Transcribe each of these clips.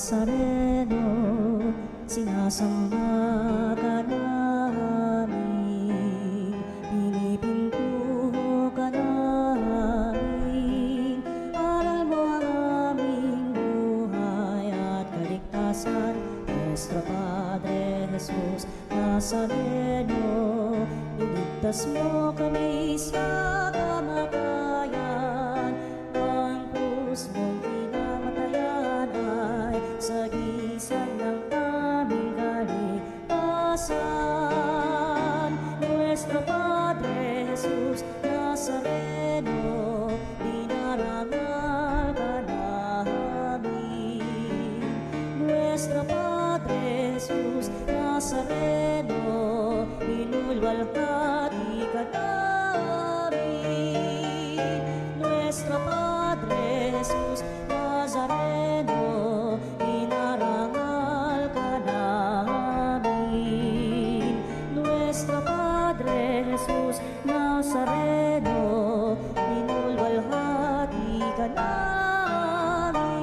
Nazareno, sinasamba ka namin, pinipinto ka namin, aral mo ang aming buhay at kaligtasan. Nuestro Padre Jesus Nazareno, iligtas mo kami sa kamatayan, ang krus mong pinamatayan ay sagisag ng aming kaligtasan. Nuestro Padre Jesus Nazareno, dinarangal ka namin. Nuestro Padre Jesus Nazareno, inulwalhati ka namin. Nuestro Padre Jesus Nazareno, inarangal ka namin. Nuestro Padre Jesus Nazareno, inulwalhati ka namin.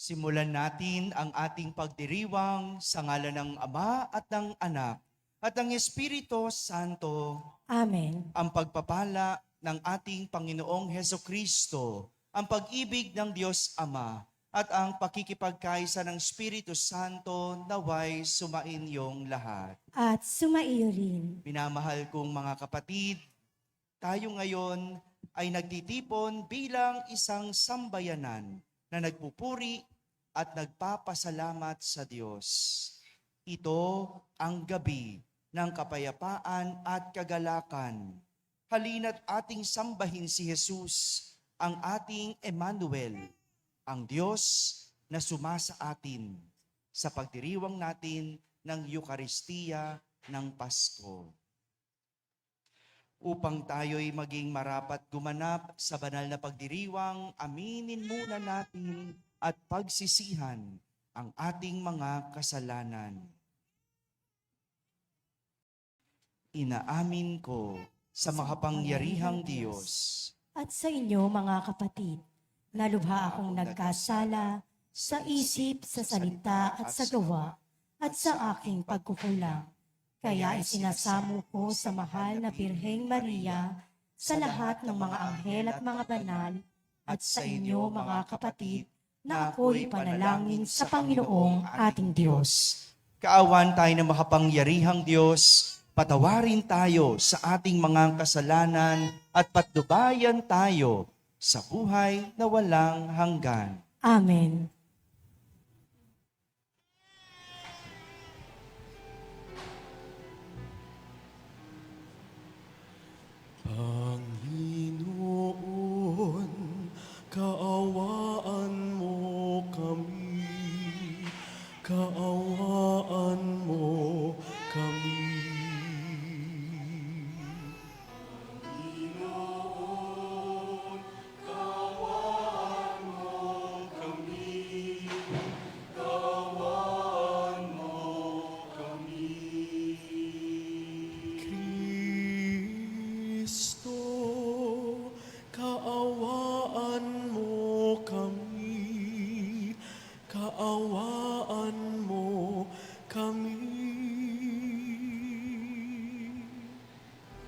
Simulan natin ang ating pagdiriwang sa ngalan ng Ama at ng Anak at ng Espiritu Santo. Amen. Ang pagpapala ng ating Panginoong Hesukristo, ang pag-ibig ng Diyos Ama, at ang pakikipagkaisa ng Espiritu Santo naway sumainyong lahat. At sumaiyo rin. Minamahal kong mga kapatid, tayo ngayon ay nagtitipon bilang isang sambayanan na nagpupuri at nagpapasalamat sa Diyos. Ito ang gabi ng kapayapaan at kagalakan. Halina't ating sambahin si Jesus, ang ating Emmanuel, ang Diyos na sumasa atin sa pagdiriwang natin ng Eucharistia ng Pasko. Upang tayo'y maging marapat gumanap sa banal na pagdiriwang, aminin muna natin at pagsisihan ang ating mga kasalanan. Inaamin ko sa makapangyarihang Diyos At sa inyo mga kapatid, na lubha akong nagkasala sa isip, sa salita at sa gawa at sa aking pagkukulang. Kaya isinasamo ko sa mahal na Birheng Maria, sa lahat ng mga anghel at mga banal, at sa inyo mga kapatid, na ako'y panalangin sa Panginoong ating Diyos. Kaawan tayo ng makapangyarihang Diyos, patawarin tayo sa ating mga kasalanan at patnubayan tayo sa buhay na walang hanggan. Amen. Panginoon, kaawaan mo kami, kaawaan mo kami. Panginoon, kaawaan mo kami, kaawaan mo kami. Kristo, kaawaan mo kami, kaawaan mo kami.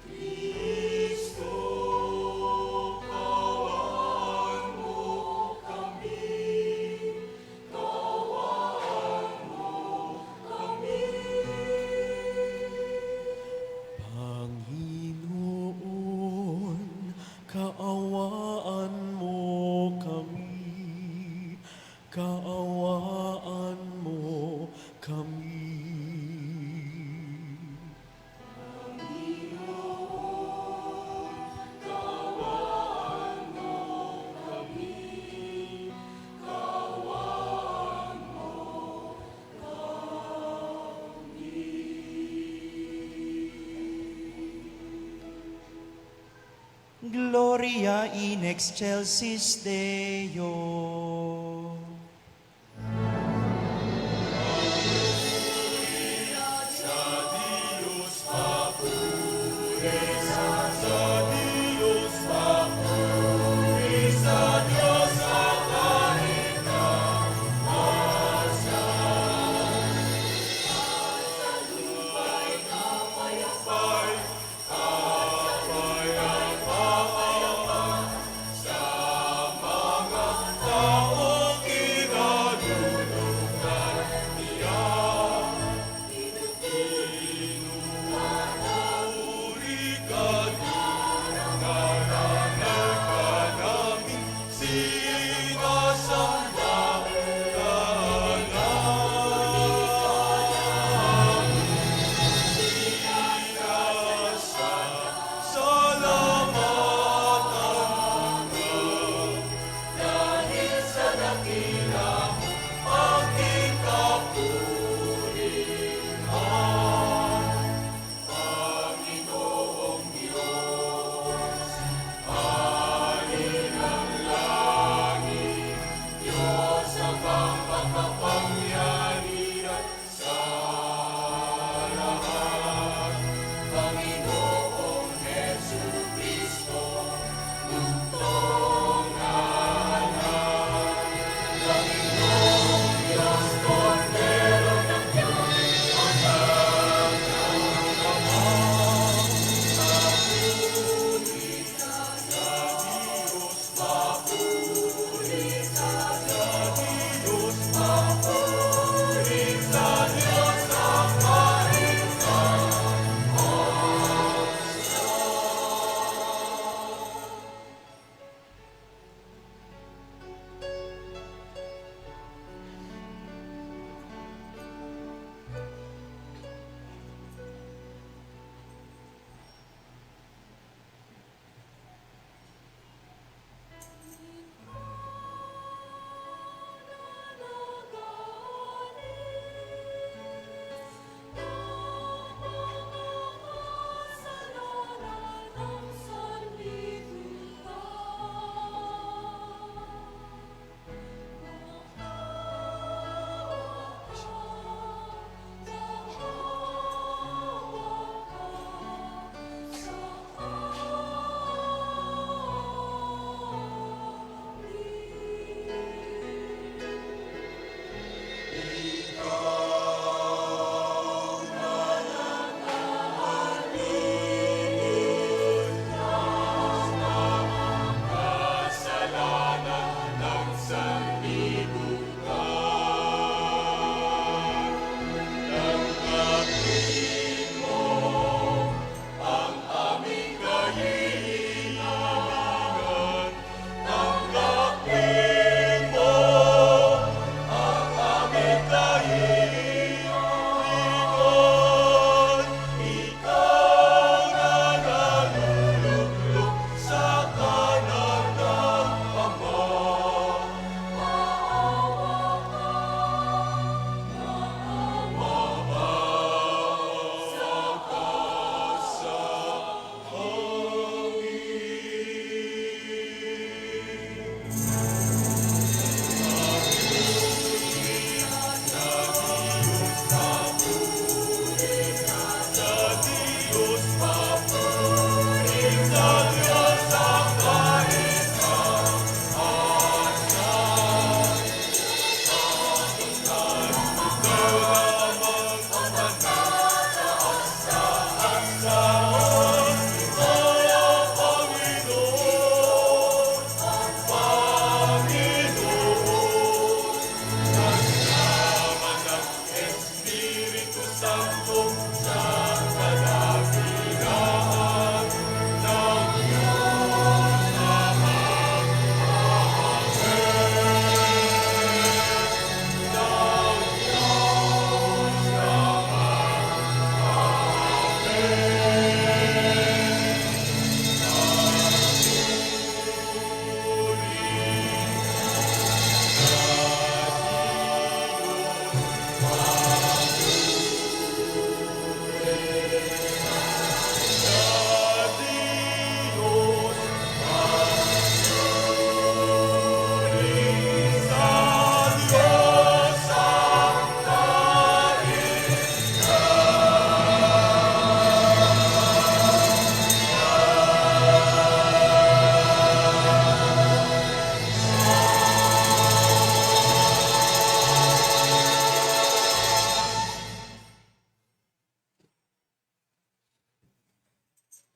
Kristo, kaawaan mo kami, kaawaan mo kami. Panginoon, kaawaan mo kami, kaawaan mo kami. Gloria in excelsis Deo. Sa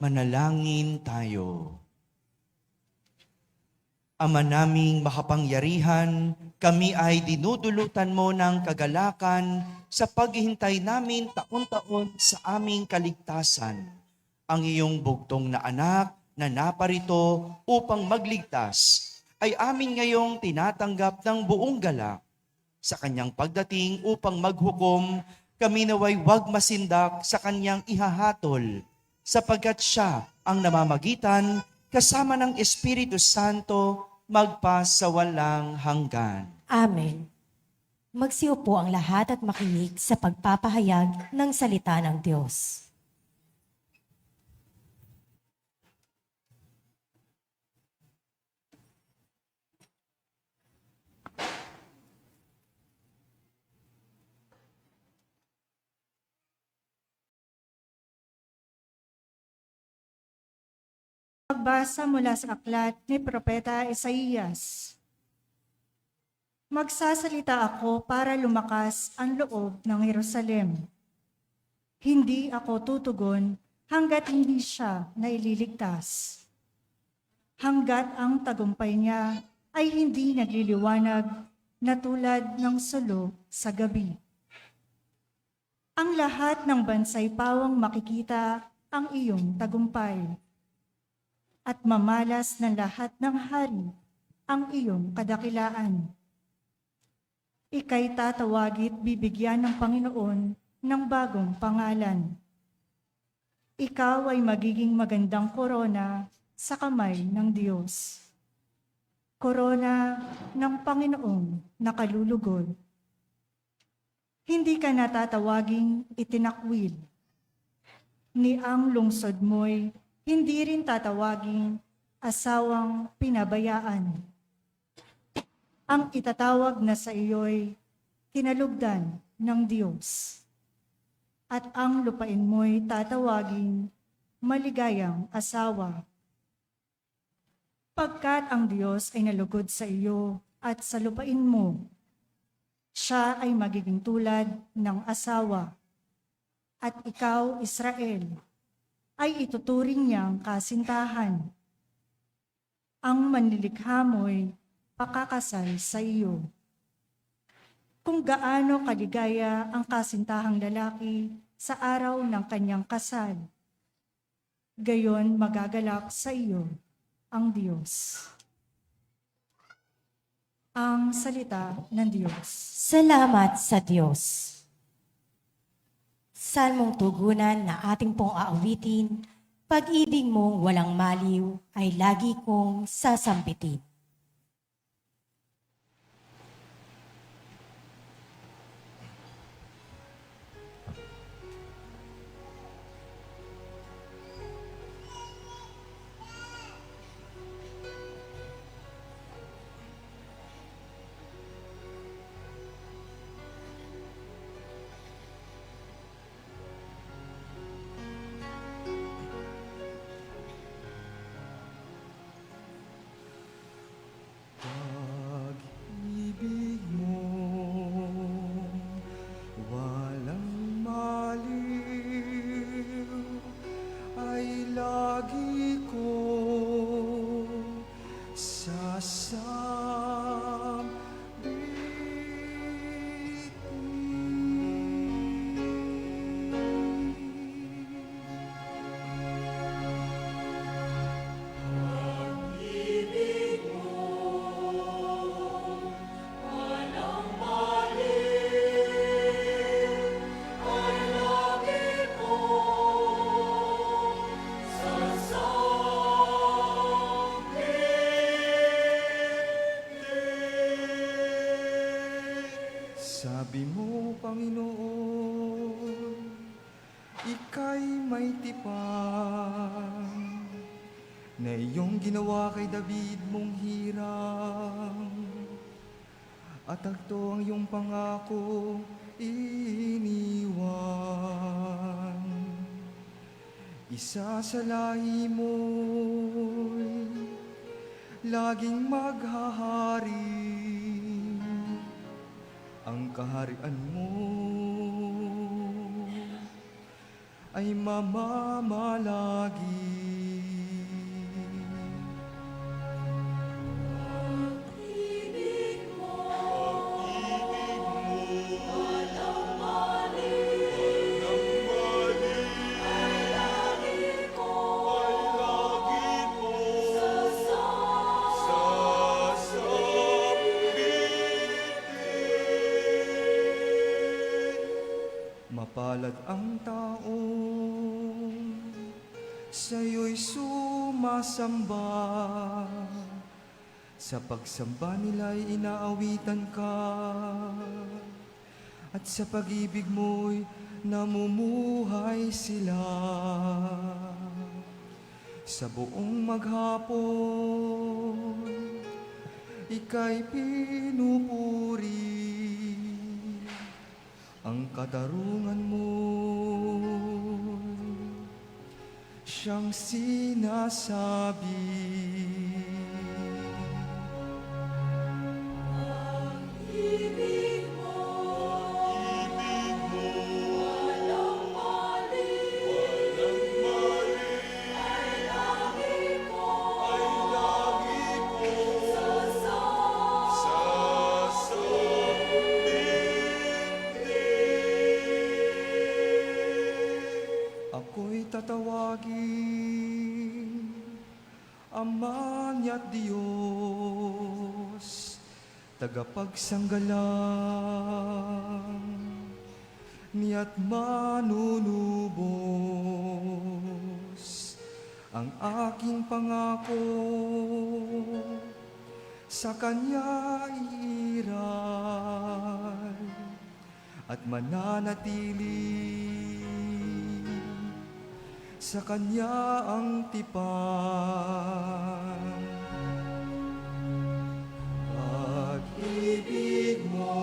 Manalangin tayo. Ama naming makapangyarihan, kami ay dinudulutan mo ng kagalakan sa paghihintay namin taon-taon sa aming kaligtasan. Ang iyong bugtong na anak na naparito upang magligtas ay amin ngayong tinatanggap ng buong galak. Sa kanyang pagdating upang maghukom, kami naway wag masindak sa kanyang ihahatol, sapagkat siya ang namamagitan kasama ng Espiritu Santo magpasawalang hanggan. Amen. Magsiupo ang lahat at makinig sa pagpapahayag ng salita ng Diyos. Pagbasa mula sa aklat ni Propeta Isaías. Magsasalita ako para lumakas ang loob ng Jerusalem. Hindi ako tutugon hanggat hindi siya naililigtas. Hanggat ang tagumpay niya ay hindi nagliliwanag na tulad ng sulo sa gabi. Ang lahat ng bansay pawang makikita ang iyong tagumpay. At mamalas ng lahat ng hari ang iyong kadakilaan. Ika'y tatawagit bibigyan ng Panginoon ng bagong pangalan. Ikaw ay magiging magandang korona sa kamay ng Diyos. Korona ng Panginoong nakalulugod. Hindi ka natatawaging itinakwil, ni ang lungsod mo'y hindi rin tatawaging asawang pinabayaan. Ang itatawag na sa iyo'y kinalugdan ng Diyos. At ang lupain mo'y tatawaging maligayang asawa. Pagkat ang Diyos ay nalugod sa iyo at sa lupain mo, siya ay magiging tulad ng asawa. At ikaw, Israel, ay ituturing niyang kasintahan. Ang manlilikha mo'y pakakasal sa iyo. Kung gaano kaligaya ang kasintahang lalaki sa araw ng kanyang kasal, gayon magagalak sa iyo ang Diyos. Ang salita ng Diyos. Salamat sa Diyos. Salmong tugunan na ating pong aawitin, pag-ibig mong walang maliw ay lagi kong sasampitin. Panginoon, ika'y may tipan na iyong ginawa kay David mong hirang. At agto ang iyong pangako iniwan. Isa sa lahi mo'y laging maghahari. Ang kaharian mo ay mamamalagi. Mapalad ang taong sa'yo'y sumasamba. Sa pagsamba nila'y inaawitan ka, at sa pag-ibig mo'y namumuhay sila. Sa buong maghapon, ika'y pinupuri. Ang katarungan mo siyang sinasabi. Ako'y tatawagin Ama niya't Diyos, tagapagsanggalang niya't manunubos. Ang aking pangako sa Kanya iiral at mananatili. Sa Kanya ang tipan. Pag-ibig mo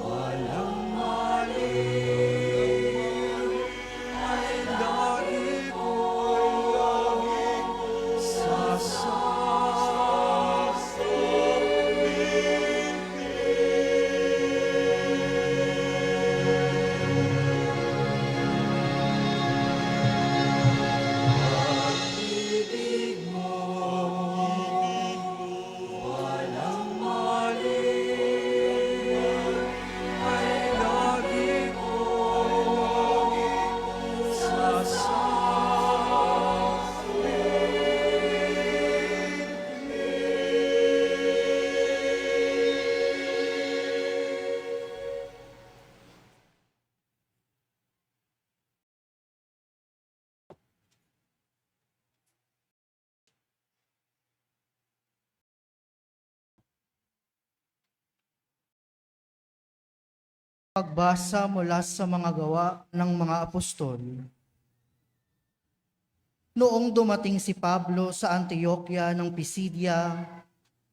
walang mali, ay lagi ko'y Pagbasa mula sa mga gawa ng mga apostol. Noong dumating si Pablo sa Antioquia ng Pisidia,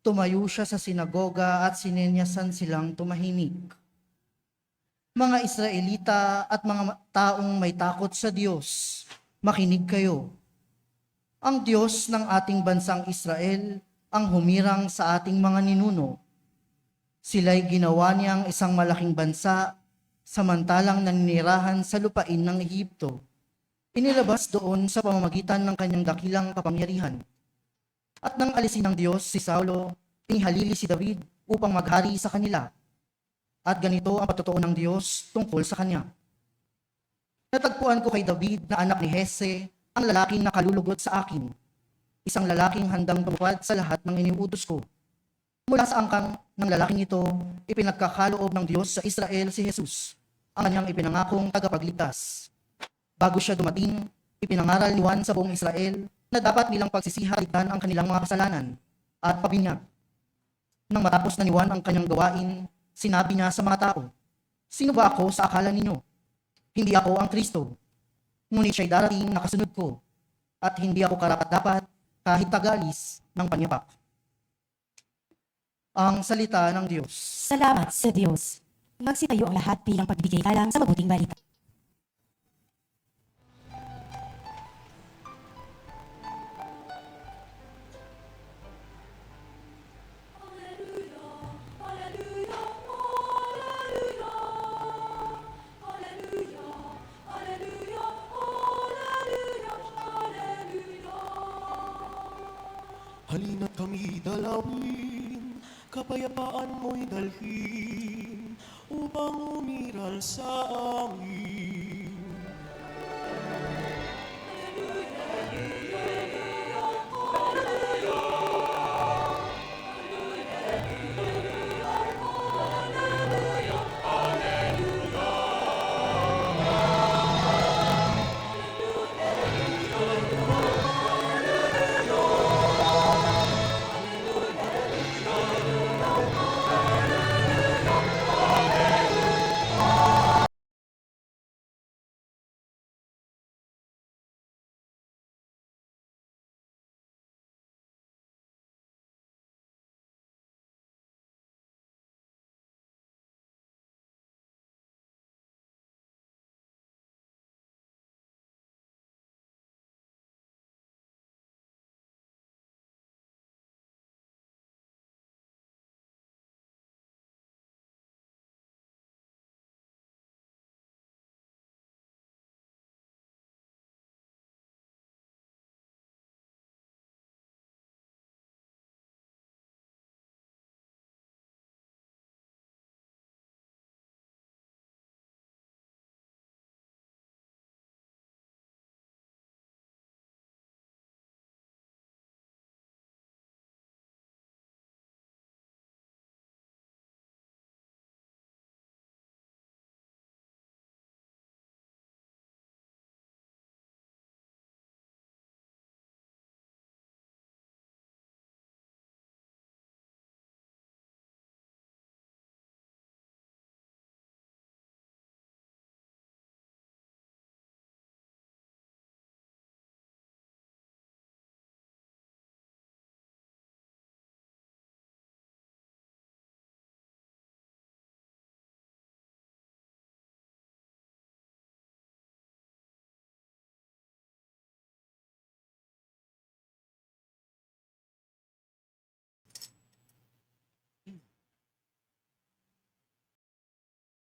tumayo siya sa sinagoga at sinenyasan silang tumahimik. Mga Israelita at mga taong may takot sa Diyos, makinig kayo. Ang Diyos ng ating bansang Israel ang humirang sa ating mga ninuno. Sila'y ginawa niyang isang malaking bansa, samantalang naninirahan sa lupain ng Ehipto. Inilabas doon sa pamamagitan ng kanyang dakilang kapangyarihan. At nang alisin ng Diyos si Saulo, inihalili si David upang maghari sa kanila. At ganito ang patotoo ng Diyos tungkol sa kanya. Natagpuan ko kay David na anak ni Hese, ang lalaking nakalulugod sa akin. Isang lalaking handang tumupad sa lahat ng iniutos ko. Mula sa angkang ng lalaking ito, ipinagkakaloob ng Diyos sa Israel si Jesus, ang kanyang ipinangakong tagapagligtas. Bago siya dumating, ipinangaral ni Juan sa buong Israel na dapat nilang pagsisihaligtan ang kanilang mga kasalanan at pabinyag. Nang matapos na ni Juan ang kanyang gawain, Sinabi niya sa mga tao, "Sino ba ako sa akala ninyo? Hindi ako ang Kristo. Ngunit siya'y darating na kasunod ko, at hindi ako karapat-dapat kahit tagalis ng panyapak." Ang salita ng Diyos. Salamat sa Diyos. Magsitayo ang lahat bilang pagbibigay galang sa mabuting balita. Halina't kami dalawin, kapayapaan mo'y dalhin, upang umiral sa amin.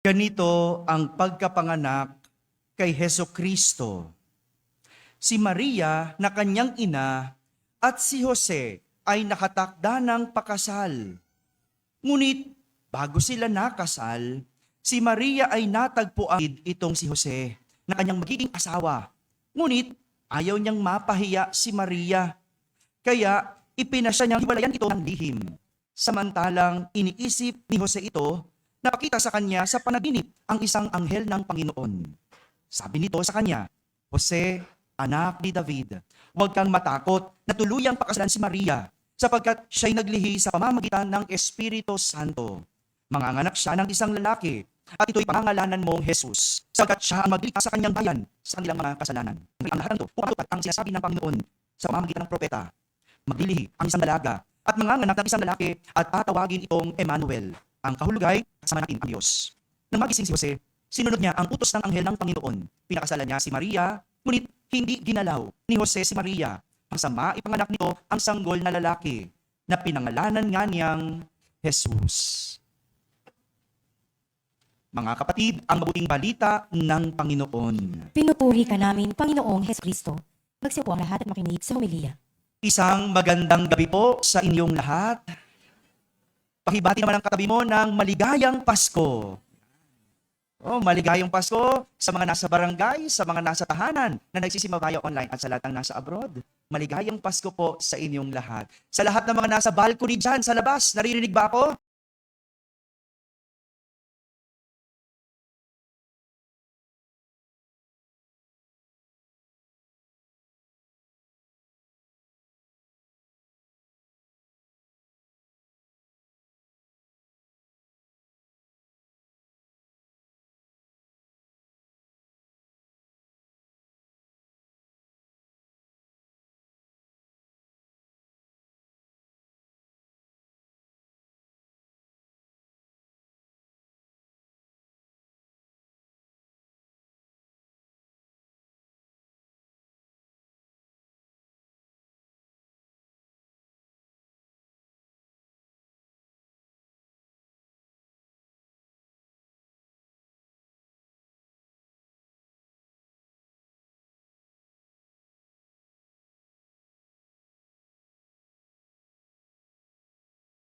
Ganito ang pagkapanganak kay Heso Kristo. Si Maria na kanyang ina at si Jose ay nakatakda ng pakasal. Ngunit bago sila nakasal, si Maria ay natagpuan itong si Jose na kanyang magiging asawa. Ngunit ayaw niyang mapahiya si Maria. Kaya ipinasya niyang hiwalayan ito ng lihim. Samantalang iniisip ni Jose ito, napakita sa kanya sa panaginip ang isang anghel ng Panginoon. Sabi nito sa kanya, "Jose, anak ni David, huwag kang matakot na tuluyang pakasalan si Maria, sapagkat siya'y naglihi sa pamamagitan ng Espiritu Santo. Manganganak siya ng isang lalaki, at ito'y pangangalanan mong Jesus, sapagkat siya ang magligtas sa kanyang bayan sa kanilang mga kasalanan." Ang lahat ng ito, upatupad ang sinasabi ng Panginoon sa pamamagitan ng propeta. Maglilihi ang isang dalaga, at manganganak ng isang lalaki, at tatawagin itong Emmanuel. Ang kahulugay, kasama natin ang Diyos. Nang magising si Jose, sinunod niya ang utos ng anghel ng Panginoon. Pinakasalan niya si Maria, ngunit hindi ginalaw ni Jose si Maria hanggang maipanganak nito ang sanggol na lalaki na pinangalanan nga niyang Jesus. Mga kapatid, ang mabuting balita ng Panginoon. Pinupuri ka namin, Panginoong Hesus Kristo. Magsiupo ang lahat at makinig sa homilia. Isang magandang gabi po sa inyong lahat. Pakibati naman ang katabi mo ng maligayang Pasko. Oh, maligayang Pasko sa mga nasa barangay, sa mga nasa tahanan na nagsisimabayo online at sa lahat ng nasa abroad. Maligayang Pasko po sa inyong lahat. Sa lahat ng mga nasa balcony dyan sa labas, naririnig ba ako?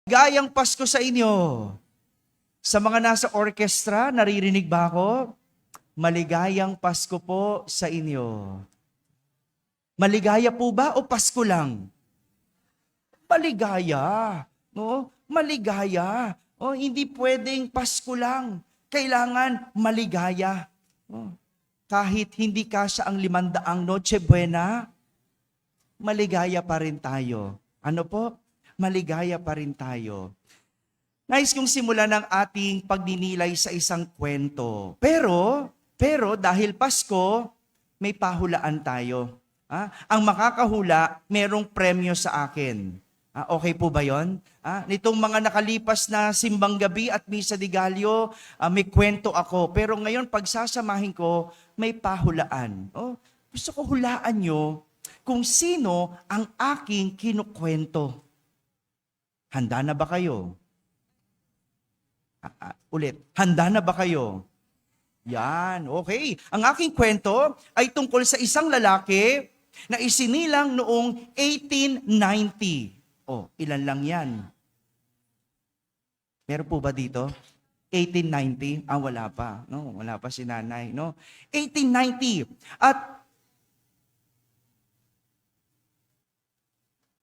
Gayang Pasko sa inyo. Sa mga nasa orkestra, naririnig ba ako? Maligayang Pasko po sa inyo. Maligaya po ba o Pasko lang? Maligaya. No? Maligaya. Hindi pwedeng Pasko lang. Kailangan maligaya. Kahit hindi kasya ang 500 Noche Buena, maligaya pa rin tayo. Ano po? Maligaya pa rin tayo. Nais kong simulan ng ating pagninilay sa isang kwento. Pero dahil Pasko, may pahulaan tayo. Ang makakahula, merong premyo sa akin. Okay po ba yon? Nitong mga nakalipas na simbang gabi at misa de Gallo, may kwento ako. Pero ngayon, pagsasamahin ko, may pahulaan. Gusto ko hulaan nyo kung sino ang aking kinukwento. Handa na ba kayo? Ulit, handa na ba kayo? Yan, okay. Ang aking kwento ay tungkol sa isang lalaki na isinilang noong 1890. Ilan lang yan? Meron po ba dito? 1890? Wala pa. No, wala pa si nanay. No? 1890. At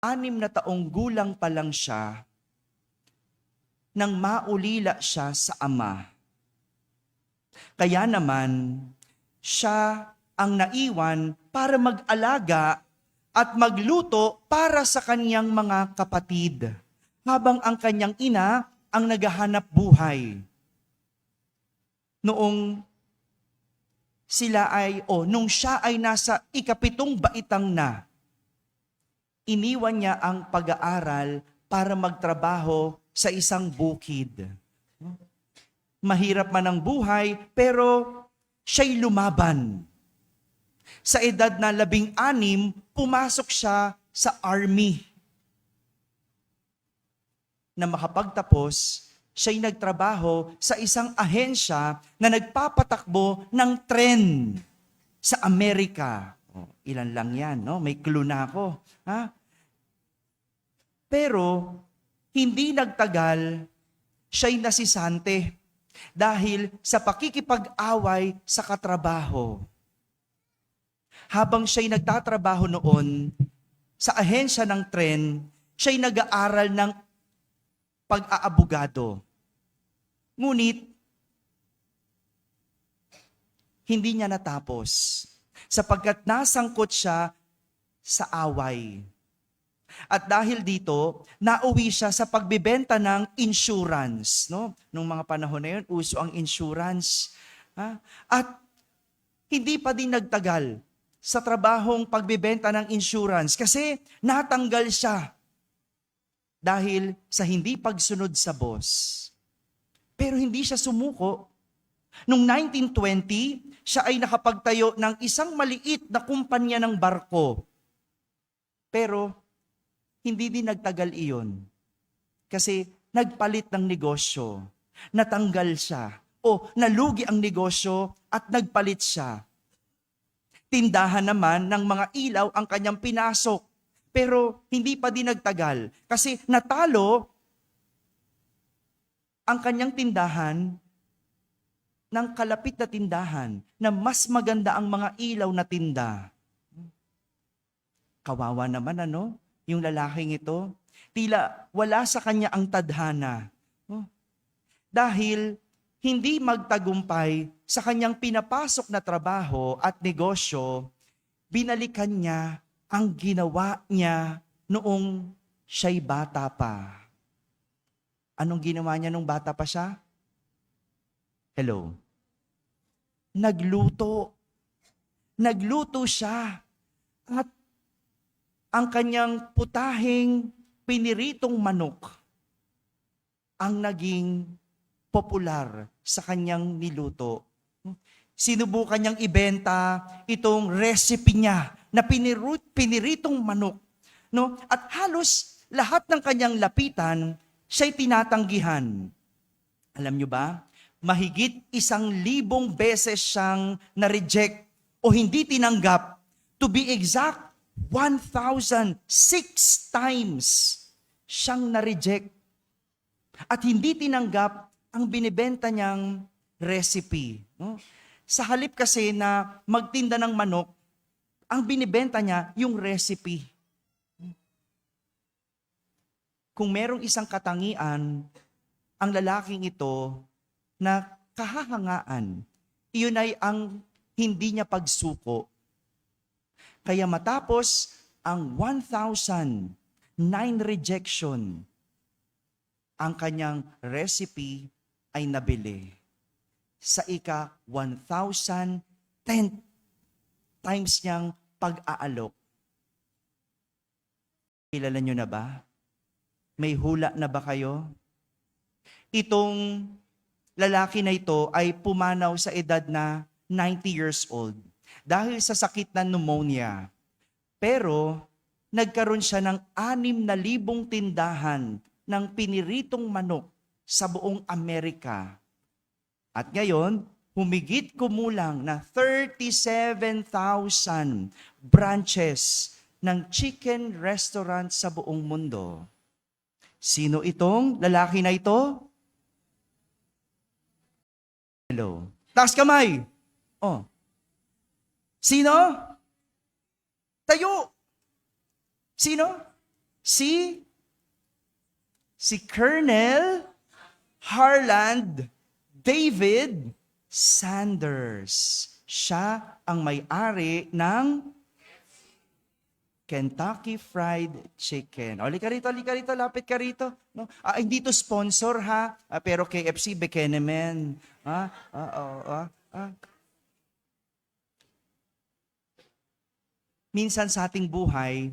6 na taong gulang pa lang siya nang maulila siya sa ama. Kaya naman, siya ang naiwan para mag-alaga at magluto para sa kanyang mga kapatid, habang ang kanyang ina ang naghahanap buhay. Nung siya ay nasa 7 baitang na, iniwan niya ang pag-aaral para magtrabaho sa isang bukid. Mahirap man ang buhay, pero siya'y lumaban. Sa edad na 16, pumasok siya sa army. Na makapagtapos, siya'y nagtrabaho sa isang ahensya na nagpapatakbo ng tren sa Amerika. Ilan lang yan, no? May clue na ako. Pero, hindi nagtagal, siya'y nasisante dahil sa pakikipag-away sa katrabaho. Habang siya'y nagtatrabaho noon sa ahensya ng tren, siya'y nag-aaral ng pag-aabogado. Ngunit, hindi niya natapos sapagkat nasangkot siya sa away. At dahil dito, nauwi siya sa pagbebenta ng insurance. No? Nung mga panahon na yun, uso ang insurance. At hindi pa din nagtagal sa trabahong pagbebenta ng insurance kasi natanggal siya dahil sa hindi pagsunod sa boss. Pero hindi siya sumuko. Noong 1920, siya ay nakapagtayo ng isang maliit na kumpanya ng barko. Pero hindi din nagtagal iyon. Kasi nagpalit ng negosyo. Natanggal siya. O nalugi ang negosyo at nagpalit siya. Tindahan naman ng mga ilaw ang kanyang pinasok. Pero hindi pa din nagtagal. Kasi natalo ang kanyang tindahan ng kalapit na tindahan na mas maganda ang mga ilaw na tinda. Kawawa naman yung lalaking ito, tila wala sa kanya ang tadhana. Dahil hindi magtagumpay sa kanyang pinapasok na trabaho at negosyo, binalikan niya ang ginawa niya noong siya'y bata pa. Anong ginawa niya nung bata pa siya? Hello? Nagluto. Nagluto siya. At ang kanyang putahing piniritong manok ang naging popular sa kanyang niluto. Sinubukan niyang ibenta itong recipe niya na piniritong manok. No? At halos lahat ng kanyang lapitan, siya'y tinatanggihan. Alam niyo ba? Mahigit 1,000 beses siyang na-reject o hindi tinanggap. To be exact, 1,006 times siyang na-reject At hindi tinanggap ang binibenta niyang recipe. No? Sa halip kasi na magtinda ng manok, ang binibenta niya yung recipe. Kung merong isang katangian, ang lalaking ito na kahahangaan, iyon ay ang hindi niya pagsuko. Kaya matapos ang 1,009 rejection, ang kanyang recipe ay nabili. Sa ika-1,010 times niyang pag-aalok. Kilala niyo na ba? May hula na ba kayo? Itong lalaki na ito ay pumanaw sa edad na 90 years old dahil sa sakit na pneumonia. Pero nagkaroon siya ng 6,000 tindahan ng piniritong manok sa buong Amerika. At ngayon, humigit kumulang na 37,000 branches ng chicken restaurant sa buong mundo. Sino itong lalaki na ito? Hello. Taas kamay. Oh. Sino? Tayo. Sino? Si Colonel Harland David Sanders. Siya ang may-ari ng Kentucky Fried Chicken. O, halika rito, lapit ka rito. No? Hindi to sponsor ha, pero KFC, Bekenemen. Minsan sa ating buhay,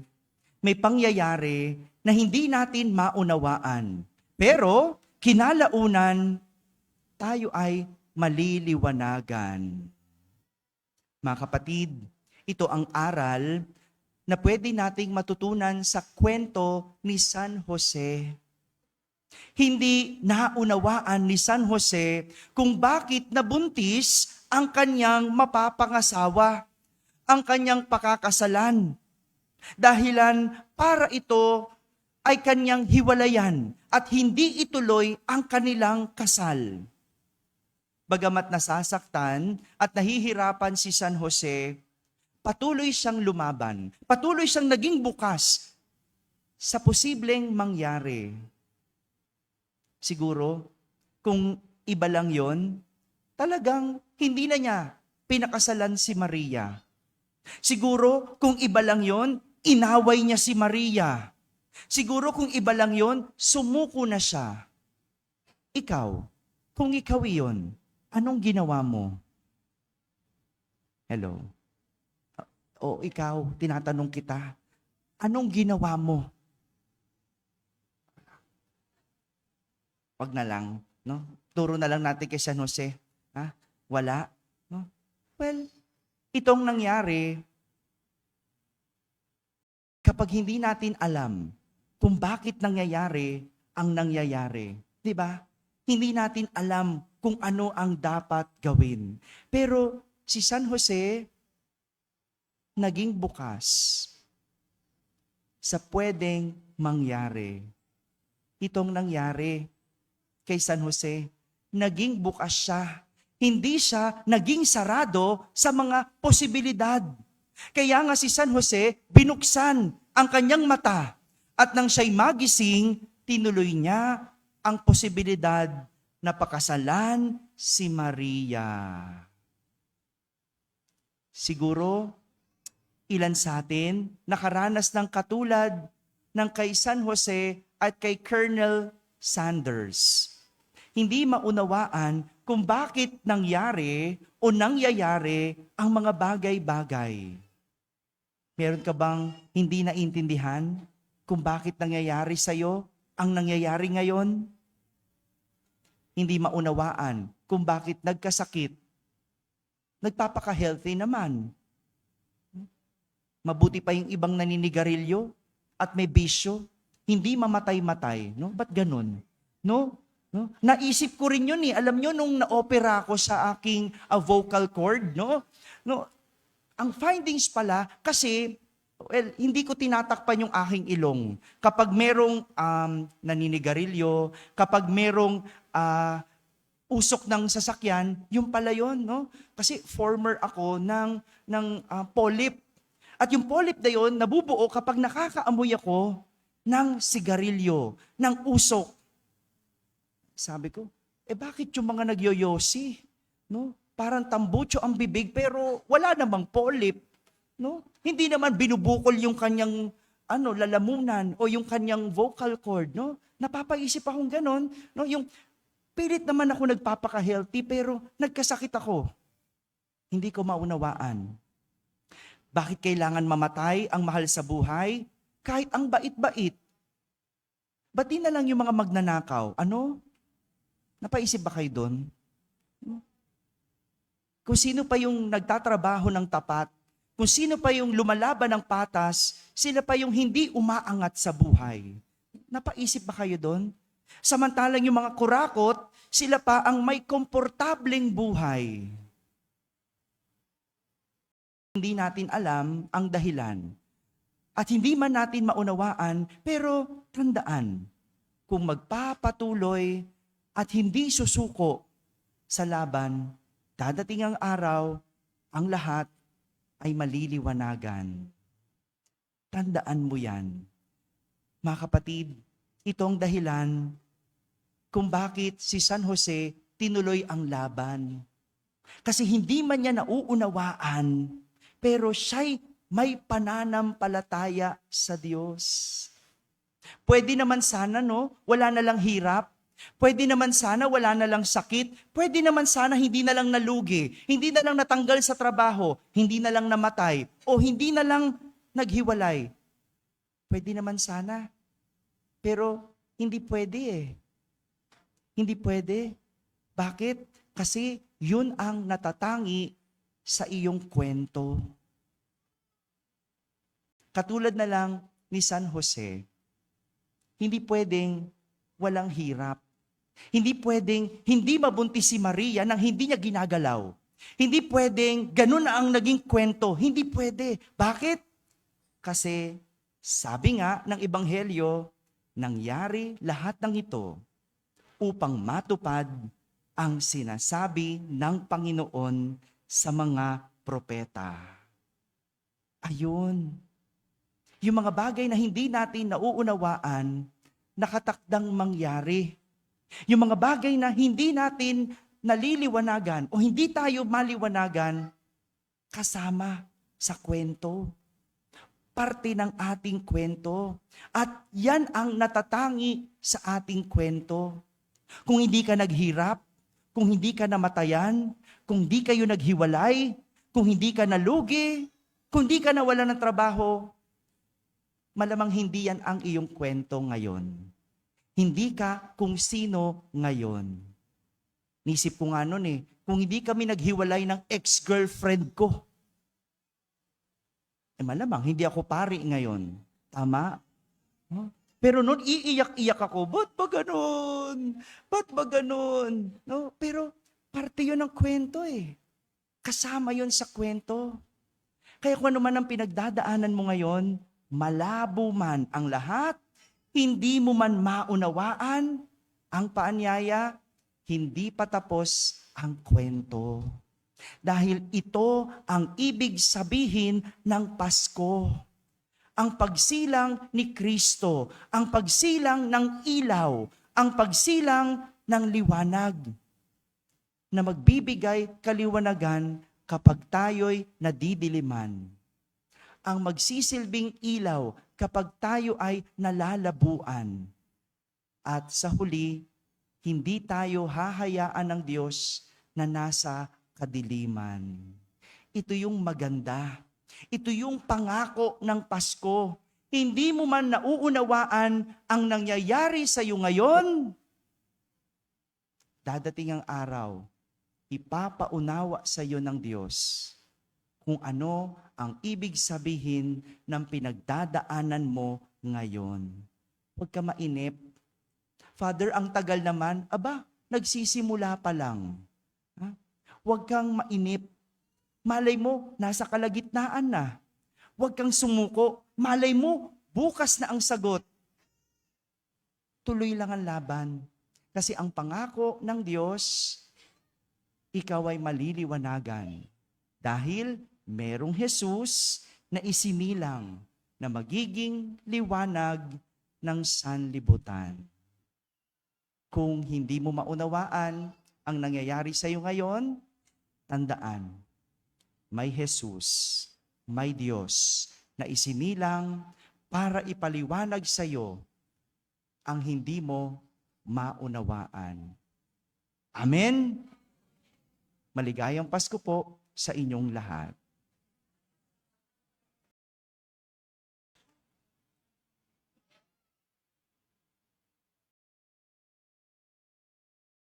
may pangyayari na hindi natin maunawaan. Pero, kinalaunan, tayo ay maliliwanagan. Mga kapatid, ito ang aral na pwede nating matutunan sa kwento ni San Jose. Hindi naunawaan ni San Jose kung bakit nabuntis ang kanyang mapapangasawa, ang kanyang pakakasalan. Dahilan para ito ay kanyang hiwalayan at hindi ituloy ang kanilang kasal. Bagamat nasasaktan at nahihirapan si San Jose, patuloy siyang lumaban. Patuloy siyang naging bukas sa posibleng mangyari. Siguro, kung iba lang yon, talagang hindi na niya pinakasalan si Maria. Siguro, kung iba lang yon, inaway niya si Maria. Siguro, kung iba lang yon, sumuko na siya. Ikaw, kung ikaw iyon, anong ginawa mo? Hello? O ikaw, tinatanong kita, anong ginawa mo? Wag na lang, no? Turo na lang natin kay San Jose. Ha? Wala, no? Well, itong nangyari, kapag hindi natin alam kung bakit nangyayari ang nangyayari, di ba? Hindi natin alam kung ano ang dapat gawin. Pero si San Jose, naging bukas sa pwedeng mangyari. Itong nangyari kay San Jose, naging bukas siya. Hindi siya naging sarado sa mga posibilidad. Kaya nga si San Jose, binuksan ang kanyang mata at nang siya'y magising, tinuloy niya ang posibilidad na pakasalan si Maria. Siguro, ilan sa atin nakaranas ng katulad ng kay San Jose at kay Colonel Sanders. Hindi maunawaan kung bakit nangyari o nangyayari ang mga bagay-bagay. Meron ka bang hindi naintindihan kung bakit nangyayari sa'yo ang nangyayari ngayon? Hindi maunawaan kung bakit nagkasakit. Nagpapaka-healthy naman. Mabuti pa yung ibang naninigarilyo at may bisyo. Hindi mamatay-matay. No? Ba't ganun? No? No? Naisip ko rin yun eh. Alam nyo, nung na-opera ko sa aking vocal cord, no? No? Ang findings pala, kasi Well, hindi ko tinatakpan yung aking ilong. Kapag merong naninigarilyo, kapag merong usok ng sasakyan, yung pala yun, no? Kasi former ako ng polyp. At yung polyp na yun, nabubuo kapag nakakaamoy ako ng sigarilyo, ng usok. Sabi ko, bakit yung mga nagyoyosi? No? Parang tambucho ang bibig pero wala namang polyp. No? Hindi naman binubukol yung kanyang lalamunan o yung kanyang vocal cord. No? Napapaisip akong ganon. No? Yung pilit naman ako nagpapaka-healthy pero nagkasakit ako. Hindi ko maunawaan. Bakit kailangan mamatay ang mahal sa buhay? Kahit ang bait-bait. Ba't di na lang yung mga magnanakaw? Ano? Napaisip ba kayo doon? Kung sino pa yung nagtatrabaho ng tapat, kung sino pa yung lumalaban ng patas, sila pa yung hindi umaangat sa buhay. Napaisip ba kayo doon? Samantalang yung mga kurakot, sila pa ang may komportableng buhay. Hindi natin alam ang dahilan. At hindi man natin maunawaan, pero tandaan, kung magpapatuloy at hindi susuko sa laban, dadating ang araw, ang lahat ay maliliwanagan. Tandaan mo yan. Mga kapatid, itong dahilan kung bakit si San Jose tinuloy ang laban. Kasi hindi man niya nauunawaan, pero siya'y may pananampalataya sa Diyos. Pwede naman sana, no? Wala na lang hirap. Pwede naman sana wala na lang sakit. Pwede naman sana hindi na lang nalugi. Hindi na lang natanggal sa trabaho. Hindi na lang namatay. O hindi na lang naghiwalay. Pwede naman sana. Pero hindi pwede eh. Hindi pwede. Bakit? Kasi yun ang natatangi sa iyong kwento. Katulad na lang ni San Jose, hindi pwedeng walang hirap. Hindi pwedeng hindi mabuntis si Maria nang hindi niya ginagalaw. Hindi pwedeng ganun na ang naging kwento. Hindi pwede. Bakit? Kasi sabi nga ng Ebanghelyo, nangyari lahat ng ito upang matupad ang sinasabi ng Panginoon sa mga propeta. Ayun. Yung mga bagay na hindi natin nauunawaan, nakatakdang mangyari. Yung mga bagay na hindi natin naliliwanagan o hindi tayo maliwanagan, kasama sa kwento. Parte ng ating kwento. At yan ang natatangi sa ating kwento. Kung hindi ka naghirap, kung hindi ka namatayan, kung hindi kayo naghiwalay, kung hindi ka nalugi, kung hindi ka nawalan ng trabaho, malamang hindi yan ang iyong kwento ngayon. Hindi ka kung sino ngayon. Nisip ko nga nun kung hindi kami naghiwalay ng ex-girlfriend ko, malamang hindi ako pari ngayon. Tama? Pero noon iiyak-iyak ako, ba't ba ganun? Ba't ba ganun? No? Pero parte yun ng kwento Kasama yun sa kwento. Kaya kung ano man ang pinagdadaanan mo ngayon, malabo man ang lahat, hindi mo man maunawaan ang paanyaya, hindi pa tapos ang kwento. Dahil ito ang ibig sabihin ng Pasko. Ang pagsilang ni Kristo, ang pagsilang ng ilaw, ang pagsilang ng liwanag na magbibigay kaliwanagan kapag tayo'y nadidiliman. Ang magsisilbing ilaw kapag tayo ay nalalabuan. At sa huli, hindi tayo hahayaan ng Diyos na nasa kadiliman. Ito yung maganda. Ito yung pangako ng Pasko. Hindi mo man nauunawaan ang nangyayari sa iyo ngayon, dadating ang araw, ipapaunawa sa iyo ng Diyos kung ano ang ibig sabihin ng pinagdadaanan mo ngayon. Huwag ka mainip. Father, ang tagal naman. Aba, nagsisimula pa lang. Huwag kang mainip. Malay mo, nasa kalagitnaan na. Huwag kang sumuko. Malay mo, bukas na ang sagot. Tuloy lang ang laban. Kasi ang pangako ng Diyos, ikaw ay maliliwanagan. Dahil merong Jesus na isinilang na magiging liwanag ng sanlibutan. Kung hindi mo maunawaan ang nangyayari sa iyo ngayon, tandaan, may Jesus, may Diyos na isinilang para ipaliwanag sa iyo ang hindi mo maunawaan. Amen? Maligayang Pasko po sa inyong lahat.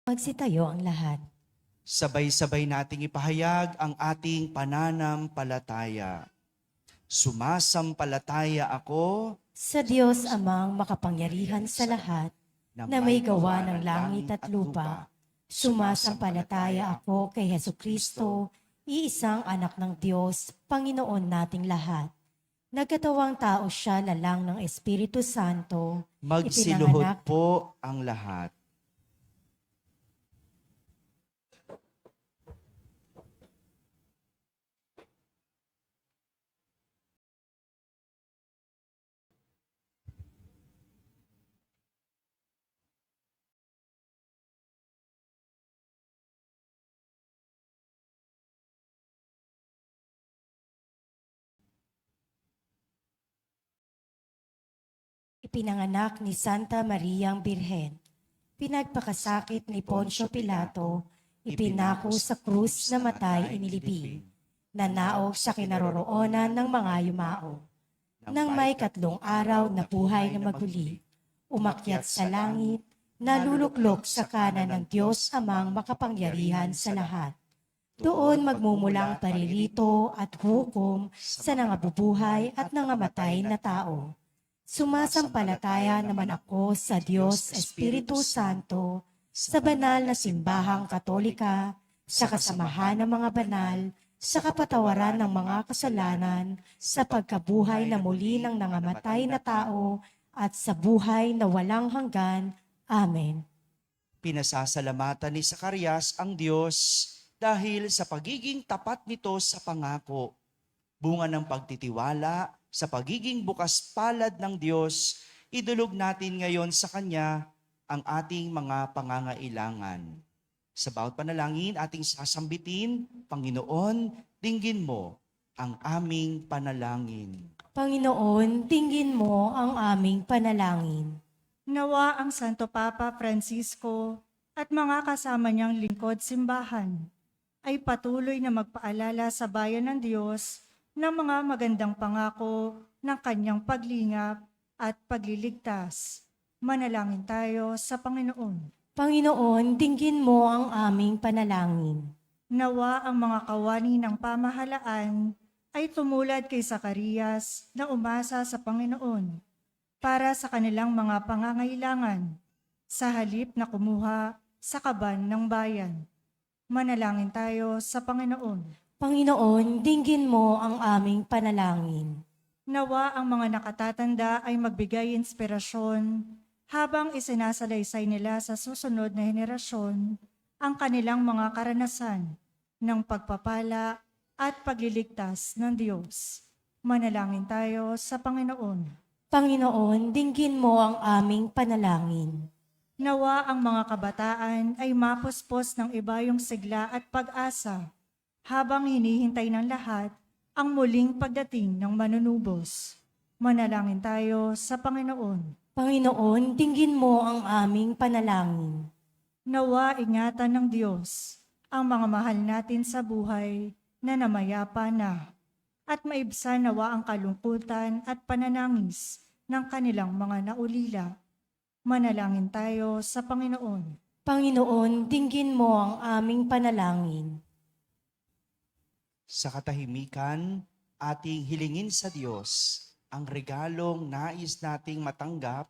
Magsitayo ang lahat. Sabay-sabay nating ipahayag ang ating pananampalataya. Sumasampalataya ako Sa Diyos amang makapangyarihan sa lahat, na may gawa ng langit at lupa. Sumasampalataya ako kay Hesukristo, iisang anak ng Diyos, Panginoon nating lahat. Nagkatawang tao siya lalang ng Espiritu Santo. magsiluhod ipinanganak po ang lahat. Ipinanganak ni Santa Mariang Birhen. Pinagpakasakit ni Poncio Pilato, ipinako sa krus na matay inilibing. Nanaog sa kinaroroonan ng mga yumao. Nang may 3 araw na buhay na maguli, umakyat sa langit, naluluklok sa kanan ng Diyos amang makapangyarihan sa lahat. Doon magmumulang paririto at hukom sa nangabubuhay at nangamatay na tao. Sumasampalataya naman ako sa Diyos Espiritu Santo, sa banal na simbahang katolika, sa kasamahan ng mga banal, sa kapatawaran ng mga kasalanan, sa pagkabuhay na muli ng nangamatay na tao, at sa buhay na walang hanggan. Amen. Pinasasalamatan ni Zacarias ang Diyos dahil sa pagiging tapat nito sa pangako. Bunga ng pagtitiwala sa pagiging bukas palad ng Diyos, idulog natin ngayon sa Kanya ang ating mga pangangailangan. Sa bawat panalangin, ating sasambitin, Panginoon, dinggin mo ang aming panalangin. Panginoon, tingin mo ang aming panalangin. Nawa ang Santo Papa Francisco at mga kasama niyang lingkod simbahan ay patuloy na magpaalala sa bayan ng Diyos ng mga magandang pangako ng kanyang paglingap at pagliligtas. Manalangin tayo sa Panginoon. Panginoon, dinggin mo ang aming panalangin. Nawa ang mga kawani ng pamahalaan ay tumulad kay Zacarias na umasa sa Panginoon para sa kanilang mga pangangailangan, sa halip na kumuha sa kaban ng bayan. Manalangin tayo sa Panginoon. Panginoon, dinggin mo ang aming panalangin. Nawa ang mga nakatatanda ay magbigay inspirasyon habang isinasalaysay nila sa susunod na henerasyon ang kanilang mga karanasan ng pagpapala at pagliligtas ng Diyos. Manalangin tayo sa Panginoon. Panginoon, dinggin mo ang aming panalangin. Nawa ang mga kabataan ay mapuspos ng ibayong sigla at pag-asa habang hinihintay ng lahat ang muling pagdating ng manunubos. Manalangin tayo sa Panginoon. Panginoon, dinggin mo ang aming panalangin. Nawa ingatan ng Diyos ang mga mahal natin sa buhay na namayapa na at maibsan nawa ang kalungkutan at pananangis ng kanilang mga naulila. Manalangin tayo sa Panginoon. Panginoon, dinggin mo ang aming panalangin. Sa katahimikan, ating hilingin sa Diyos ang regalong nais nating matanggap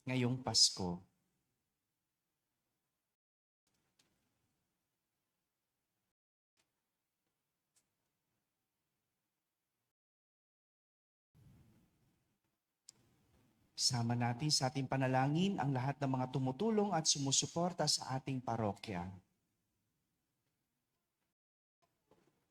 ngayong Pasko. Sama natin sa ating panalangin ang lahat ng mga tumutulong at sumusuporta sa ating parokya.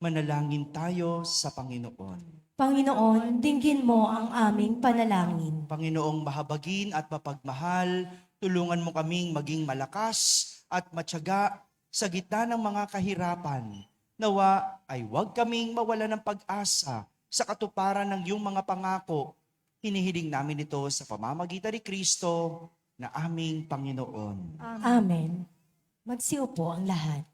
Manalangin tayo sa Panginoon. Panginoon, dinggin mo ang aming panalangin. Panginoong mahabagin at mapagmahal, tulungan mo kaming maging malakas at matyaga sa gitna ng mga kahirapan. Nawa ay huwag kaming mawala ng pag-asa sa katuparan ng iyong mga pangako. Hinihiling namin ito sa pamamagitan ni Kristo na aming Panginoon. Amen. Magsiupo ang lahat.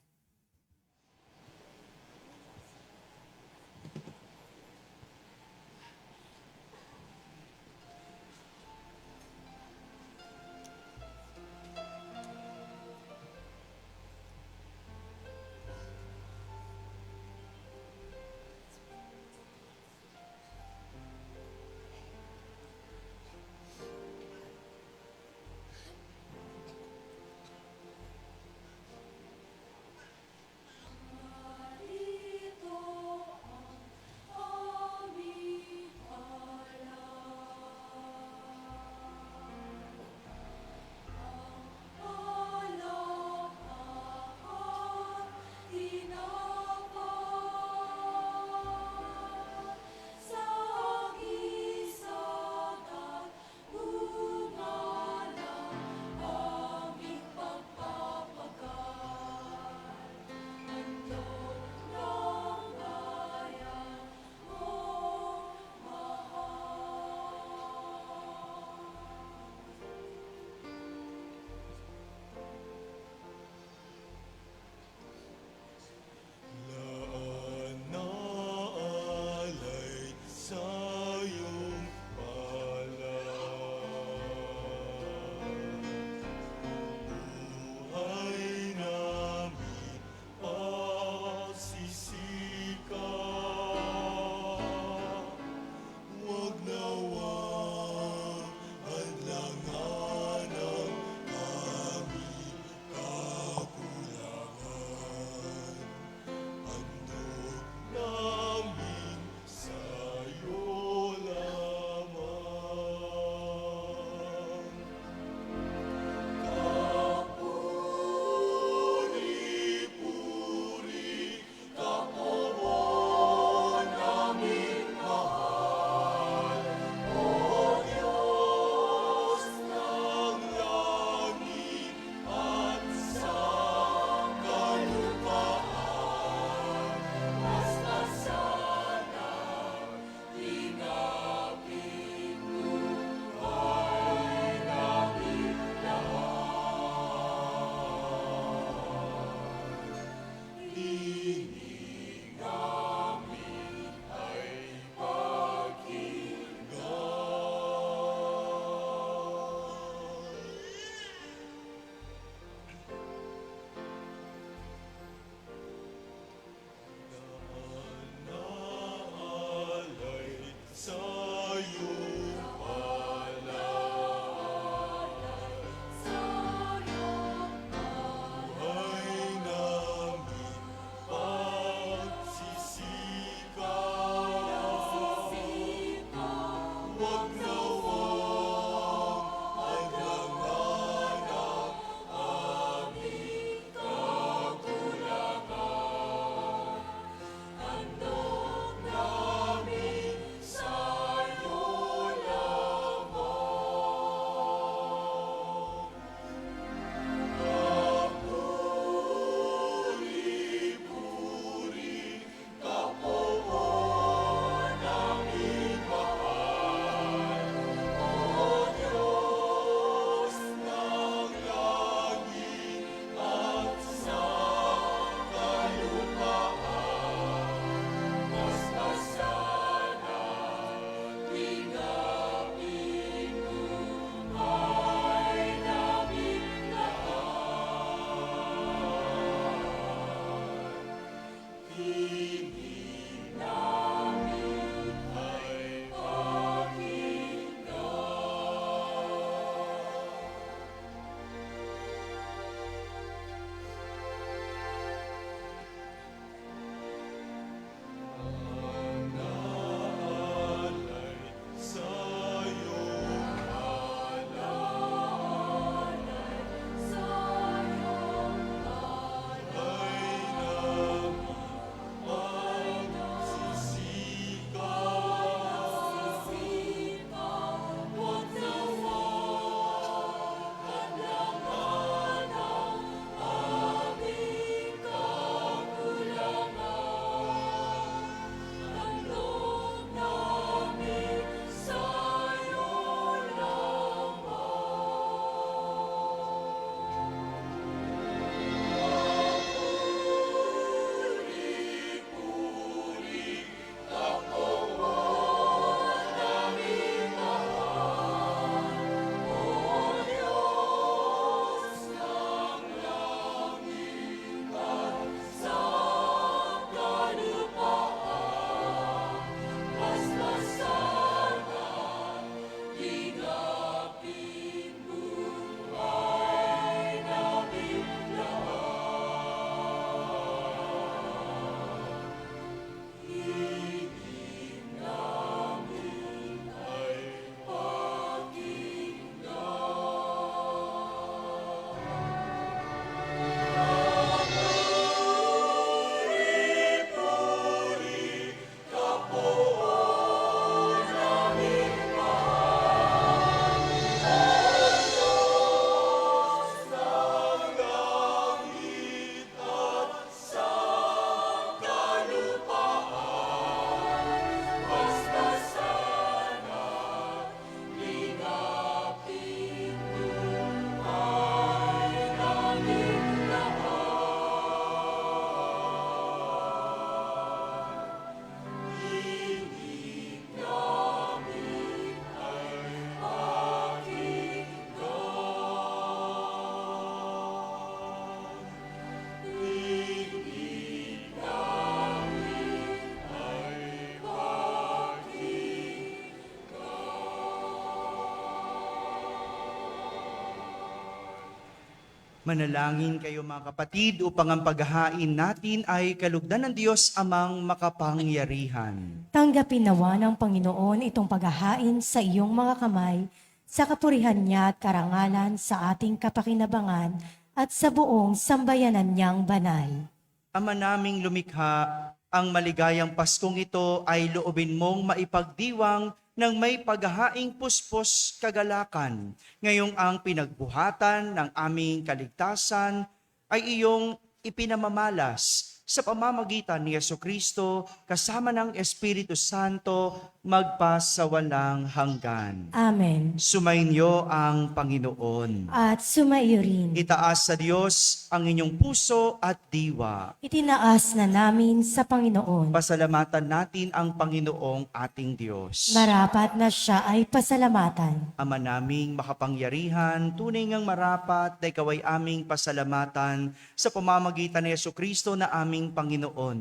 Manalangin kayo mga kapatid upang ang paghahain natin ay kalugdan ng Diyos amang makapangyarihan. Tanggapin nawa ng Panginoon itong paghahain sa iyong mga kamay, sa kapurihan niya at karangalan sa ating kapakinabangan at sa buong sambayanan niyang banal. Ama naming lumikha, ang maligayang Paskong ito ay loobin mong maipagdiwang ng may paghahaing puspos kagalakan. Ngayong ang pinagbuhatan ng aming kaligtasan ay iyong ipinamamalas sa pamamagitan ni Jesucristo kasama ng Espiritu Santo magpasawalang hanggan. Amen. Sumainyo ang Panginoon. At sumaiyo rin. Itaas sa Diyos ang inyong puso at diwa. Itinaas na namin sa Panginoon. Pasalamatan natin ang Panginoong ating Diyos. Marapat na siya ay pasalamatan. Ama naming makapangyarihan, tunay ngang marapat na ikaw ay aming pasalamatan sa pamamagitan ni Jesucristo na aming Panginoon.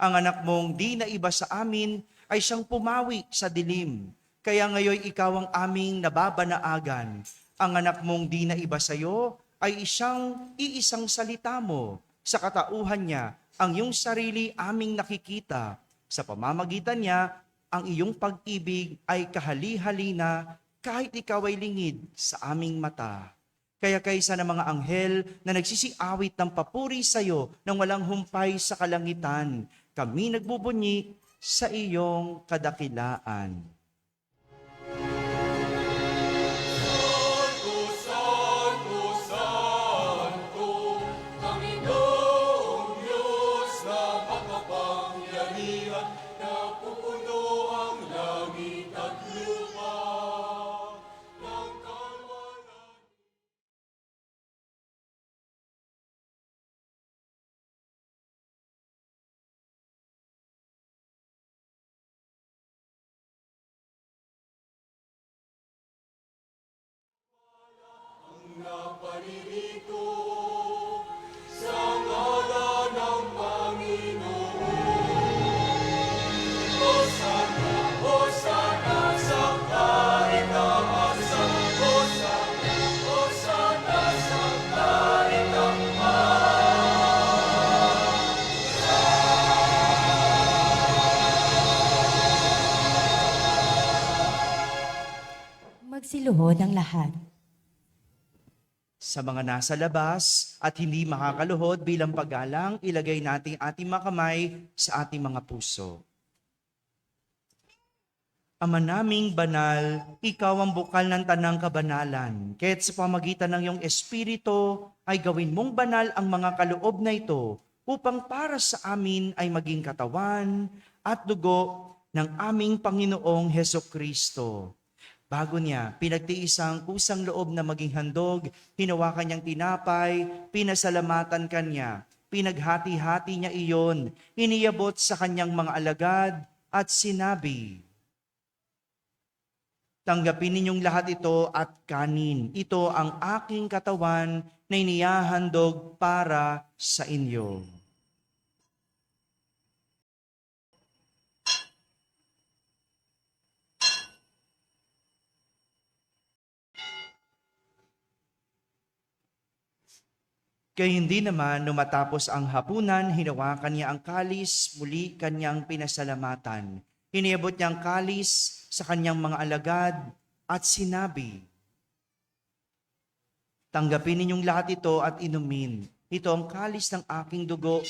Ang anak mong di na iba sa amin ay siyang pumawi sa dilim. Kaya ngayon ikaw ang aming nababanaagan. Ang anak mong di na iba sa iyo ay siyang iisang salita mo. Sa katauhan niya, ang iyong sarili aming nakikita. Sa pamamagitan niya, ang iyong pag-ibig ay kahali-halina kahit ikaw ay lingid sa aming mata. Kaya kaysa ng mga anghel na nagsisiawit ng papuri sa iyo nang walang humpay sa kalangitan, kami nagbubunyi sa iyong kadakilaan. Magsiluhod ang lahat. Sa mga nasa labas at hindi makakaluhod bilang paggalang, ilagay natin ating mga kamay sa ating mga puso. Ama naming banal, ikaw ang bukal ng tanang kabanalan. Kaya't sa pamagitan ng iyong Espiritu ay gawin mong banal ang mga kaloob na ito upang para sa amin ay maging katawan at dugo ng aming Panginoong Hesukristo. Bago niya, pinagtiis ang kusang loob na maging handog, hinawakan niyang tinapay, pinasalamatan kanya, pinaghati-hati niya iyon, iniyabot sa kanyang mga alagad at sinabi, "Tanggapin ninyong lahat ito at kanin. Ito ang aking katawan na inihahandog para sa inyo." Kaya hindi naman nung matapos ang hapunan, hinawakan niya ang kalis, muli kanyang pinasalamatan. Hiniabot niya ang kalis sa kanyang mga alagad at sinabi, "Tanggapin ninyong lahat ito at inumin. Ito ang kalis ng aking dugo,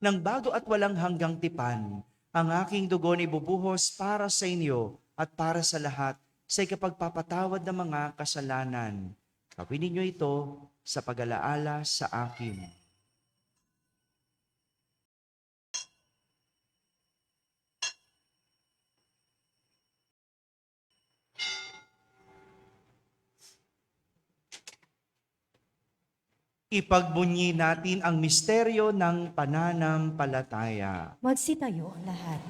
ng bago at walang hanggang tipan. Ang aking dugo na ibubuhos para sa inyo at para sa lahat sa ikapagpapatawad ng mga kasalanan. Gawin ninyo ito sa pag-alaala sa akin." Ipagbunyi natin ang misteryo ng pananampalataya. Magsitayo ang lahat.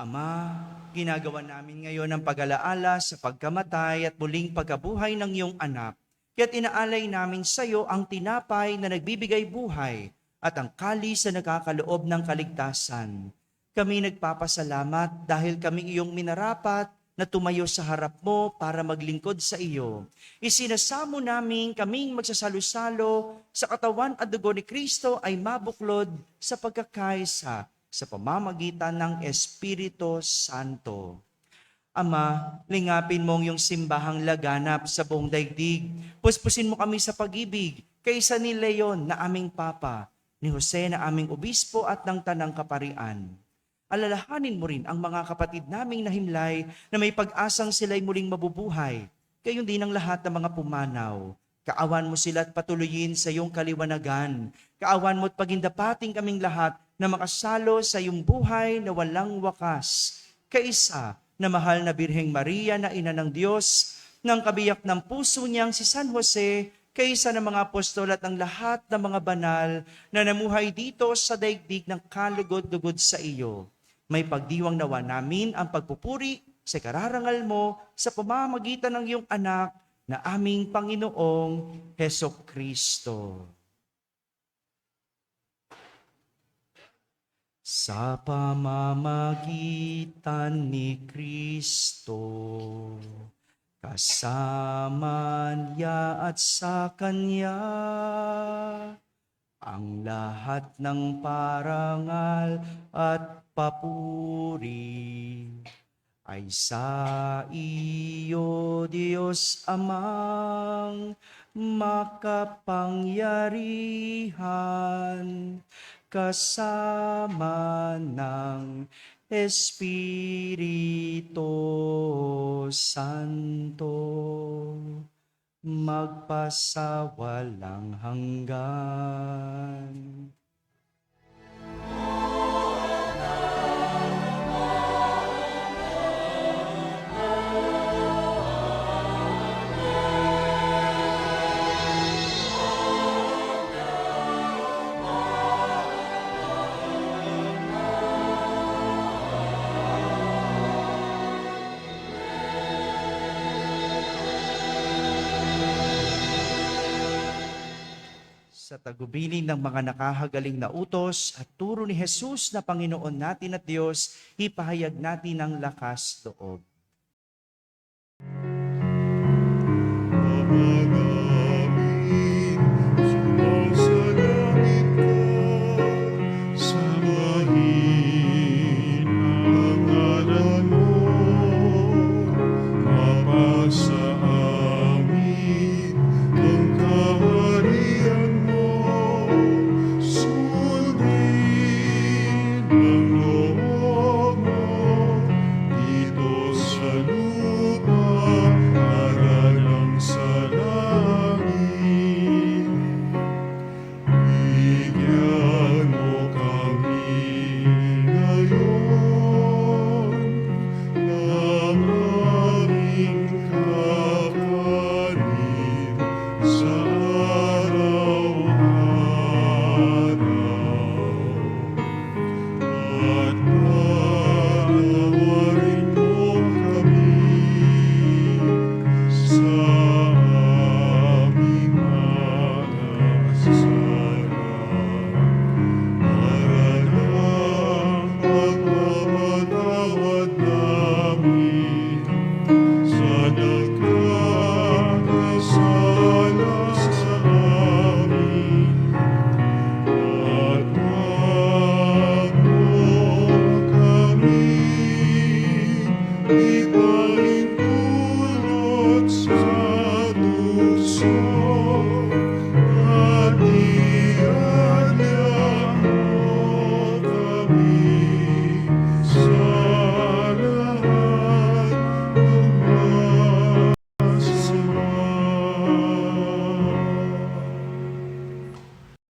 Ama, ginagawa namin ngayon ang pag-alaala sa pagkamatay at muling pagkabuhay ng iyong anak. Kaya't inaalay namin sa iyo ang tinapay na nagbibigay buhay at ang kalis na nakakaloob ng kaligtasan. Kami nagpapasalamat dahil kami iyong minarapat na tumayo sa harap mo para maglingkod sa iyo. Isinasamo namin kaming magsasalo-salo sa katawan at dugo ni Kristo ay mabuklod sa pagkakaisa sa pamamagitan ng Espiritu Santo. Ama, lingapin mo ang iyong simbahang laganap sa buong daigdig. Puspusin mo kami sa pag-ibig, kaysa ni Leon na aming Papa, ni Jose na aming Obispo at ng Tanang Kaparian. Alalahanin mo rin ang mga kapatid naming nahimlay na may pag-asang sila'y muling mabubuhay. Gayon din ang lahat ng mga pumanaw. Kaawan mo sila at patuloyin sa iyong kaliwanagan. Kaawan mo at pagindapating kaming lahat na makasalo sa iyong buhay na walang wakas. Kaisa na mahal na Birheng Maria na ina ng Diyos, ng kabiyak ng puso niyang si San Jose, kaysa ng mga apostol at ang lahat ng mga banal na namuhay dito sa daigdig ng kalugod-lugod sa iyo. May pagdiwang nawa namin ang pagpupuri sa kararangal mo sa pamamagitan ng iyong anak na aming Panginoong Hesukristo. Sa pamamagitan ni Kristo, kasama niya at sa Kanya, ang lahat ng parangal at papuri ay sa iyo, Diyos Amang makapangyarihan, kasama ng Espiritu Santo, magpasawalang hanggan. Sa tagubilin ng mga nakahagaling na utos at turo ni Jesus na Panginoon natin at Diyos, ipahayag natin ang lakas loob.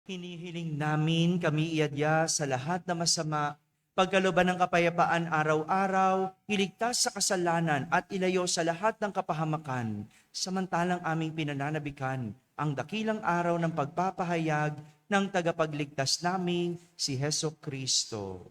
Hinihiling namin kami iadya sa lahat na masama, pagkalooban ng kapayapaan araw-araw, iligtas sa kasalanan at ilayo sa lahat ng kapahamakan, samantalang aming pinananabikan ang dakilang araw ng pagpapahayag ng tagapagligtas naming si Hesukristo.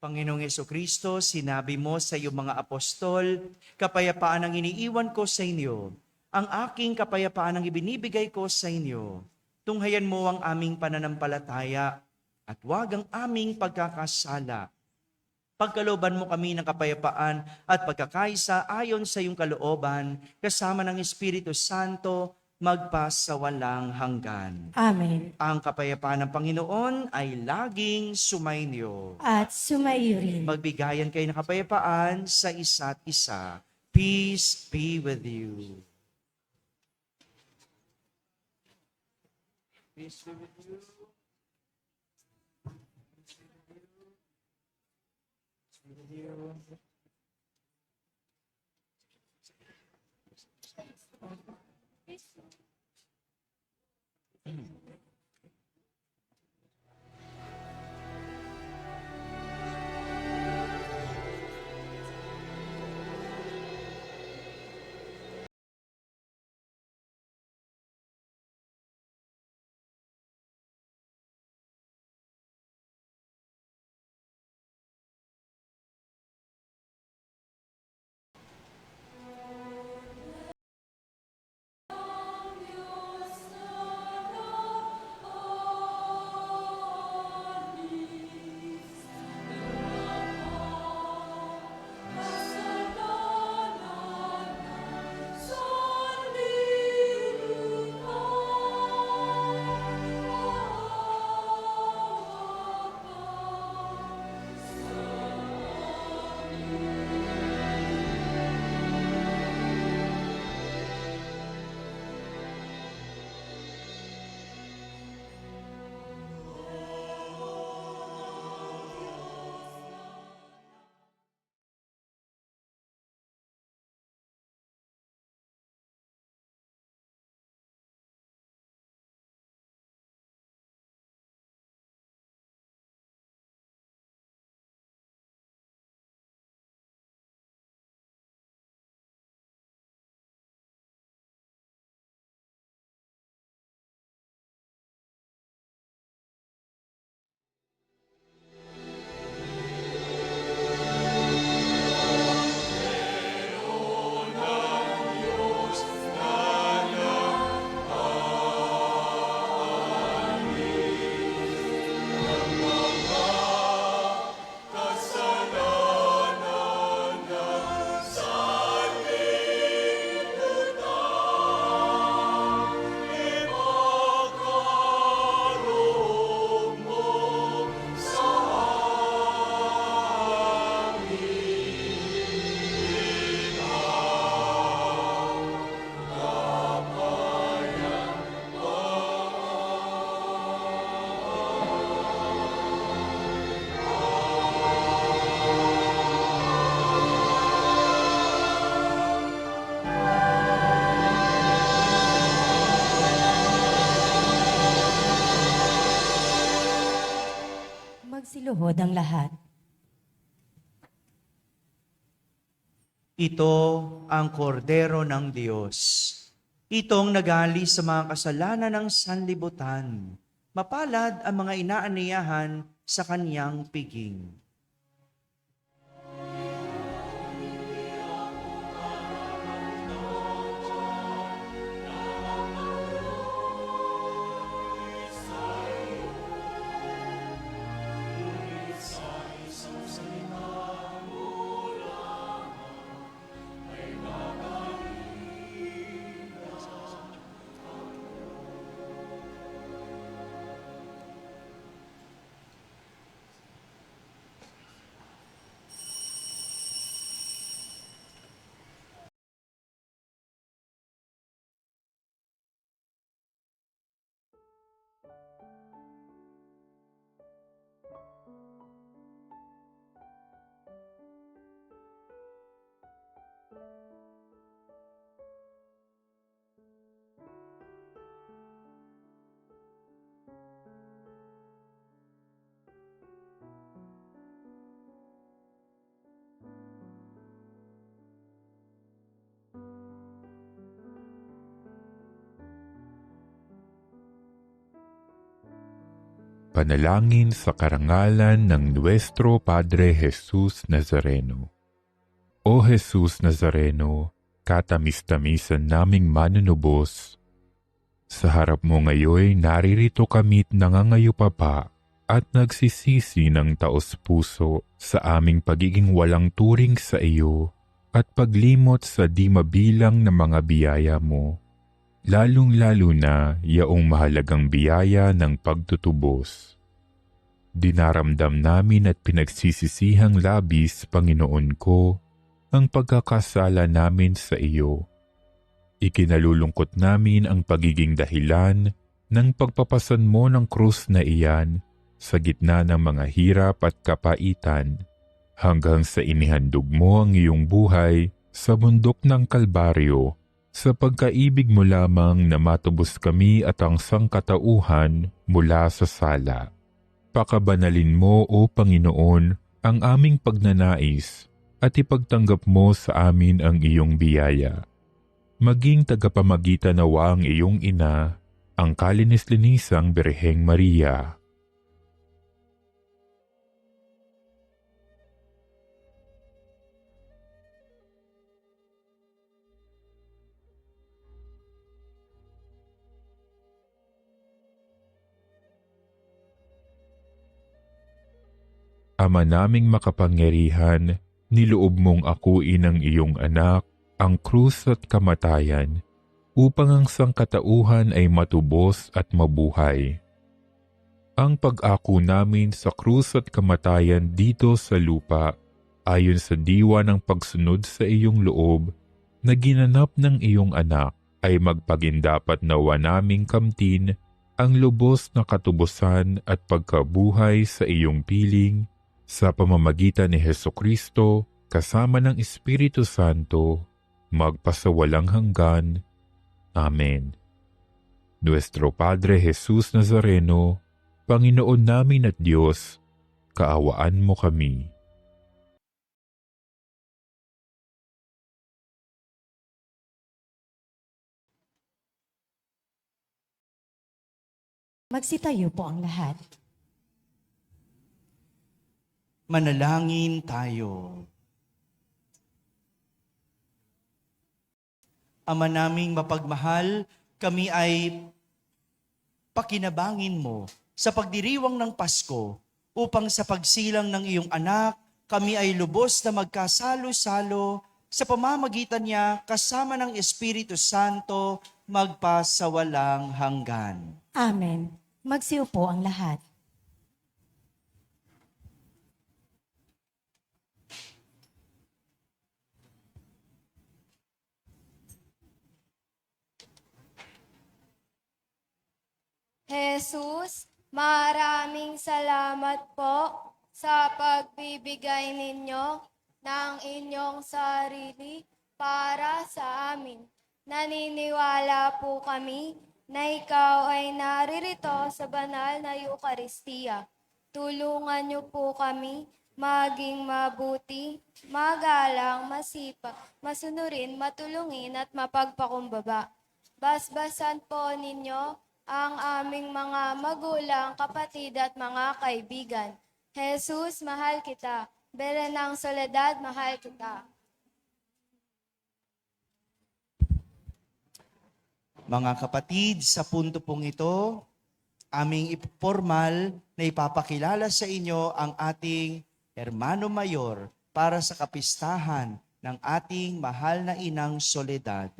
Panginoong Kristo, sinabi mo sa iyong mga apostol, kapayapaan ang iniiwan ko sa inyo. Ang aking kapayapaan ang ibinibigay ko sa inyo. Tunghayan mo ang aming pananampalataya at huwag ang aming pagkakasala. Pagkalooban mo kami ng kapayapaan at pagkakaisa ayon sa iyong kalooban, kasama ng Espiritu Santo, magpasawalang hanggan. Amen. Ang kapayapaan ng Panginoon ay laging sumainyo. At sumaiyo rin. Magbigayan kayo ng kapayapaan sa isa't isa. Peace be with you. Peace be with you. Peace be with you. Magsiluhod ang lahat. Ito ang kordero ng Diyos. Itong nagali sa mga kasalanan ng sanlibutan. Mapalad ang mga inaaniyahan sa kaniyang piging. Panalangin sa karangalan ng Nuestro Padre Jesus Nazareno. O Jesus Nazareno, katamis-tamisan naming manunubos, sa harap mo ngayon naririto kami't nangangayupapa at nagsisisi ng taos-puso sa aming pagiging walang turing sa iyo at paglimot sa di mabilang na mga biyaya mo, lalong-lalo na yaong mahalagang biyaya ng pagtutubos. Dinaramdam namin at pinagsisisihang labis, Panginoon ko, ang pagkakasala namin sa iyo. Ikinalulungkot namin ang pagiging dahilan ng pagpapasan mo ng krus na iyan sa gitna ng mga hirap at kapaitan, hanggang sa inihandog mo ang iyong buhay sa bundok ng Kalbaryo, sa pagkaibig mo lamang na matubos kami at ang sangkatauhan mula sa sala. Pakabanalin mo, O Panginoon, ang aming pagnanais at ipagtanggap mo sa amin ang iyong biyaya. Maging tagapamagitan nawa ang iyong ina, ang kalinis-linisang Birheng Maria. Ama naming makapangyarihan, niloob mong akuin ang iyong anak, ang krus at kamatayan, upang ang sangkatauhan ay matubos at mabuhay. Ang pag-ako namin sa krus at kamatayan dito sa lupa, ayon sa diwa ng pagsunod sa iyong loob, na ginanap ng iyong anak, ay magpagindapat nawa naming kamtin ang lubos na katubusan at pagkabuhay sa iyong piling, sa pamamagitan ni Hesukristo, kasama ng Espiritu Santo, magpasawalang hanggan. Amen. Nuestro Padre Jesus Nazareno, Panginoon namin at Diyos, kaawaan mo kami. Magsitayo po ang lahat. Manalangin tayo. Ama naming mapagmahal, kami ay pakinabangin mo sa pagdiriwang ng Pasko upang sa pagsilang ng iyong anak, kami ay lubos na magkasalo-salo sa pamamagitan niya kasama ng Espiritu Santo magpasawalang hanggan. Amen. Magsiupo ang lahat. Jesus, maraming salamat po sa pagbibigay ninyo ng inyong sarili para sa amin. Naniniwala po kami na ikaw ay naririto sa banal na Eucharistia. Tulungan niyo po kami maging mabuti, magalang, masipag, masunurin, matulungin at mapagpakumbaba. Basbasan po ninyo ang aming mga magulang, kapatid at mga kaibigan. Jesus, mahal kita. Belen ng Soledad, mahal kita. Mga kapatid, sa punto pong ito, aming formal na ipapakilala sa inyo ang ating Hermano Mayor para sa kapistahan ng ating mahal na inang Soledad.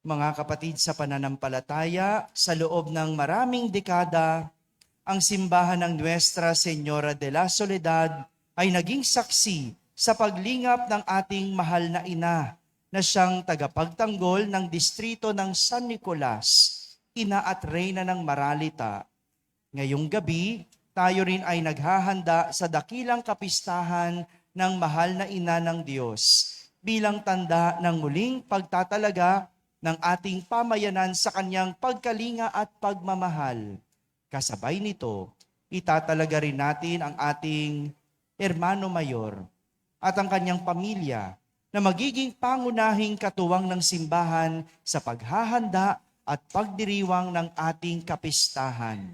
Mga kapatid sa pananampalataya, sa loob ng maraming dekada, ang simbahan ng Nuestra Señora de la Soledad ay naging saksi sa paglingap ng ating mahal na ina na siyang tagapagtanggol ng distrito ng San Nicolas, ina at reyna ng Maralita. Ngayong gabi, tayo rin ay naghahanda sa dakilang kapistahan ng mahal na ina ng Diyos bilang tanda ng muling pagtatalaga ng ating pamayanan sa kanyang pagkalinga at pagmamahal. Kasabay nito, itatalaga rin natin ang ating Hermano Mayor at ang kanyang pamilya na magiging pangunahing katuwang ng simbahan sa paghahanda at pagdiriwang ng ating kapistahan.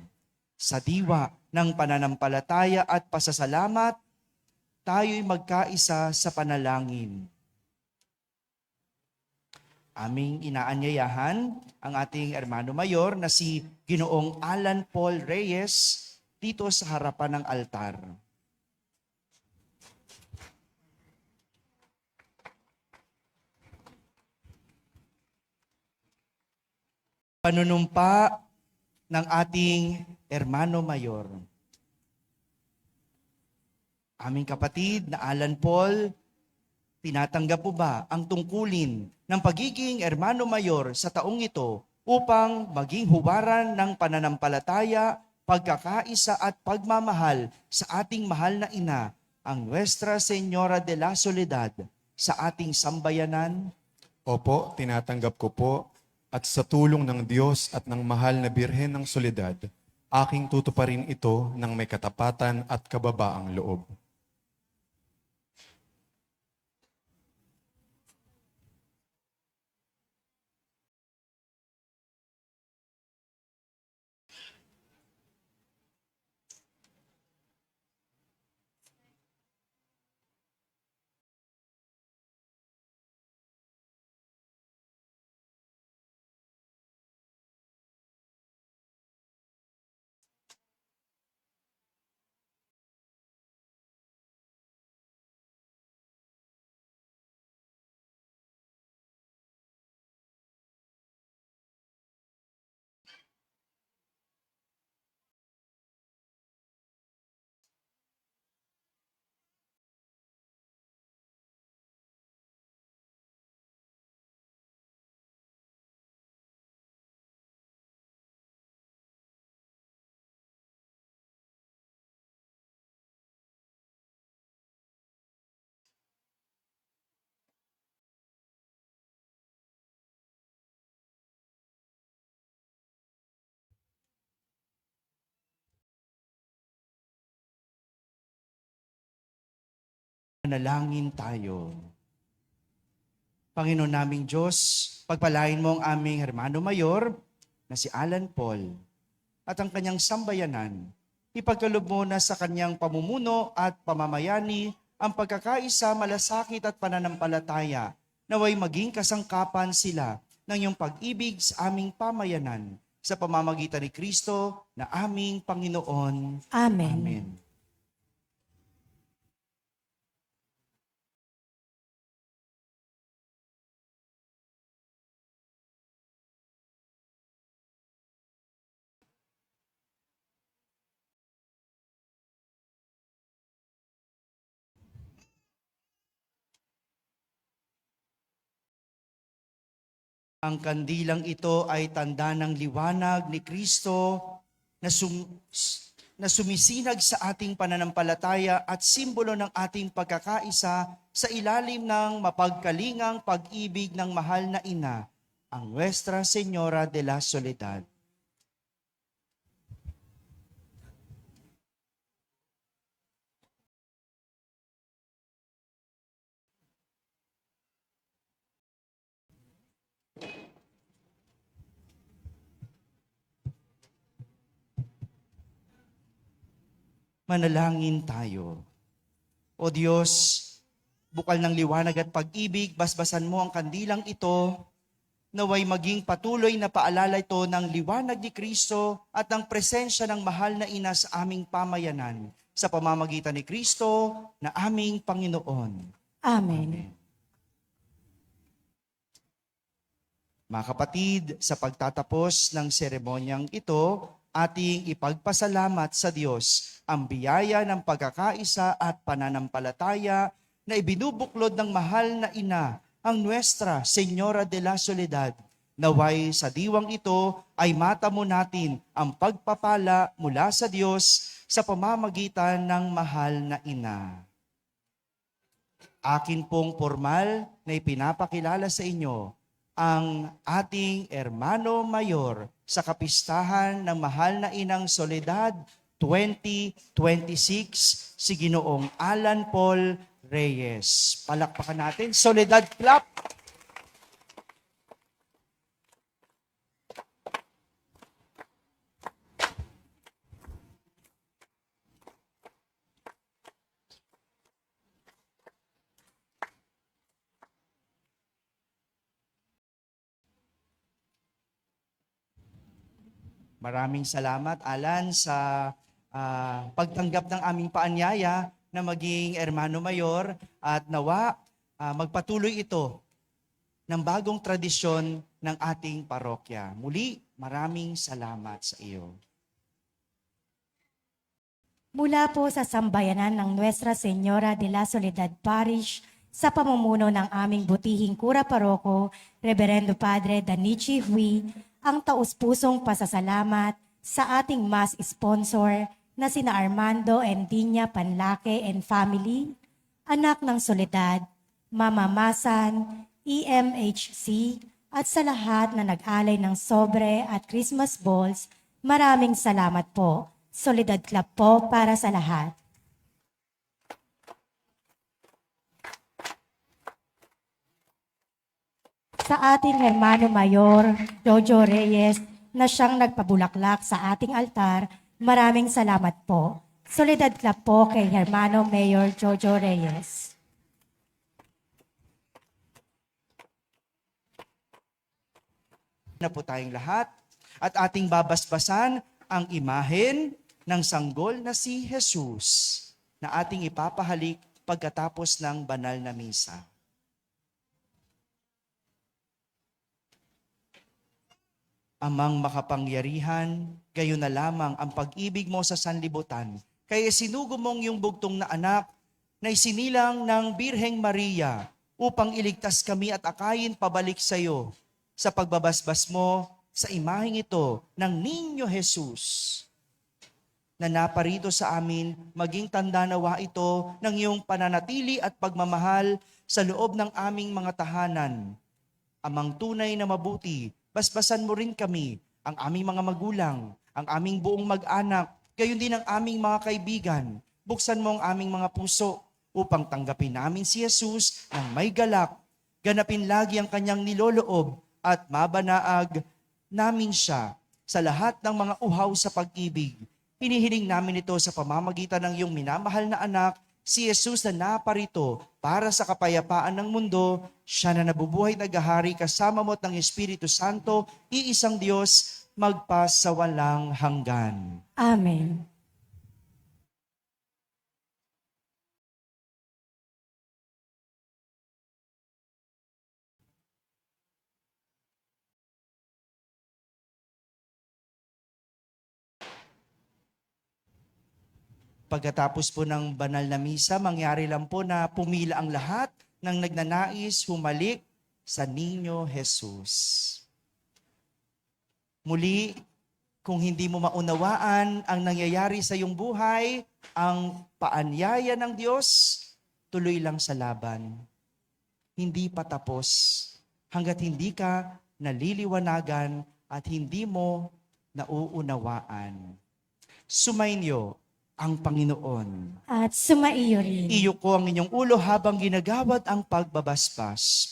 Sa diwa ng pananampalataya at pasasalamat, tayo'y magkaisa sa panalangin. Aming inaanyayahan ang ating Hermano Mayor na si Ginoong Alan Paul Reyes dito sa harapan ng altar. Panunumpa ng ating Hermano Mayor. Aming kapatid na Alan Paul, tinatanggap po ba ang tungkulin ng pagiging Hermano Mayor sa taong ito upang maging huwaran ng pananampalataya, pagkakaisa at pagmamahal sa ating mahal na ina, ang Nuestra Señora de la Soledad, sa ating sambayanan? Opo, tinatanggap ko po, at sa tulong ng Diyos at ng mahal na Birhen ng Soledad, aking tutuparin ito ng may katapatan at kababaang loob. Manalangin tayo. Panginoon naming Diyos, pagpalain mo ang aming Hermano Mayor na si Alan Paul at ang kanyang sambayanan. Ipagkaloob mo na sa kanyang pamumuno at pamamayani ang pagkakaisa, malasakit at pananampalataya, naway maging kasangkapan sila ng iyong pag-ibig sa aming pamayanan sa pamamagitan ni Kristo na aming Panginoon. Amen. Amen. Ang kandilang ito ay tanda ng liwanag ni Kristo na sumisinag sa ating pananampalataya at simbolo ng ating pagkakaisa sa ilalim ng mapagkalingang pag-ibig ng mahal na ina, ang Nuestra Señora de la Soledad. Manalangin tayo. O Diyos, bukal ng liwanag at pag-ibig, basbasan mo ang kandilang ito, naway maging patuloy na paalala ito ng liwanag ni Kristo at ng presensya ng mahal na ina sa aming pamayanan sa pamamagitan ni Kristo na aming Panginoon. Amen. Mga kapatid, sa pagtatapos ng seremonyang ito, ating ipagpasalamat sa Diyos ang biyaya ng pagkakaisa at pananampalataya na ibinubuklod ng mahal na ina, ang Nuestra Señora de la Soledad. Naway sa diwang ito ay matamo natin ang pagpapala mula sa Diyos sa pamamagitan ng mahal na ina. Akin pong formal na ipinapakilala sa inyo ang ating Hermano Mayor sa kapistahan ng mahal na inang Soledad 2026, si Ginoong Alan Paul Reyes. Palakpakan natin. Soledad clap! Maraming salamat, Alan, sa pagtanggap ng aming paanyaya na maging Hermano Mayor at nawa magpatuloy ito ng bagong tradisyon ng ating parokya. Muli, maraming salamat sa iyo. Mula po sa sambayanan ng Nuestra Señora de la Soledad Parish, sa pamumuno ng aming butihing Kura Paroko, Reverendo Padre Danichi Hui, ang taus-pusong pasasalamat sa ating mass sponsor na sina Armando and Dinya Panlake and family, Anak ng Soledad, Mama Masan, EMHC, at sa lahat na nag-alay ng sobre at Christmas balls, maraming salamat po. Soledad Club po para sa lahat. Sa ating Hermano Mayor, Jojo Reyes, na siyang nagpabulaklak sa ating altar, maraming salamat po. Soledad Club po kay Hermano Mayor Jojo Reyes. Na po tayong lahat at ating babasbasan ang imahen ng sanggol na si Jesus na ating ipapahalik pagkatapos ng banal na misa. Amang makapangyarihan, gayon na lamang ang pag-ibig mo sa sanlibutan. Kaya sinugo mong yung bugtong na anak na isinilang ng Birheng Maria upang iligtas kami at akayin pabalik sa iyo sa pagbabasbas mo sa imaheng ito ng Niño Jesus na naparito sa amin, maging tanda nawa ito ng iyong pananatili at pagmamahal sa loob ng aming mga tahanan. Amang tunay na mabuti, basbasan mo rin kami, ang aming mga magulang, ang aming buong mag-anak, gayon din ang aming mga kaibigan. Buksan mo ang aming mga puso upang tanggapin namin si Jesus ng may galak, ganapin lagi ang kanyang niloloob at mabanaag namin siya sa lahat ng mga uhaw sa pag-ibig. Hinihiling namin ito sa pamamagitan ng iyong minamahal na anak, si Jesus na naparito para sa kapayapaan ng mundo, siya na nabubuhay naghahari kasama mo at ng Espiritu Santo, iisang Diyos, magpas sa walang hanggan. Amen. Pagkatapos po ng banal na misa, mangyari lang po na pumila ang lahat ng nagnanais humalik sa Niño Jesus. Muli, kung hindi mo maunawaan ang nangyayari sa iyong buhay, ang paanyaya ng Diyos, tuloy lang sa laban. Hindi pa tapos hanggat hindi ka naliliwanagan at hindi mo nauunawaan. Sumainyo ang Panginoon. At sumaiyo rin. Iyo ko ang inyong ulo habang ginagawad ang pagbabasbas.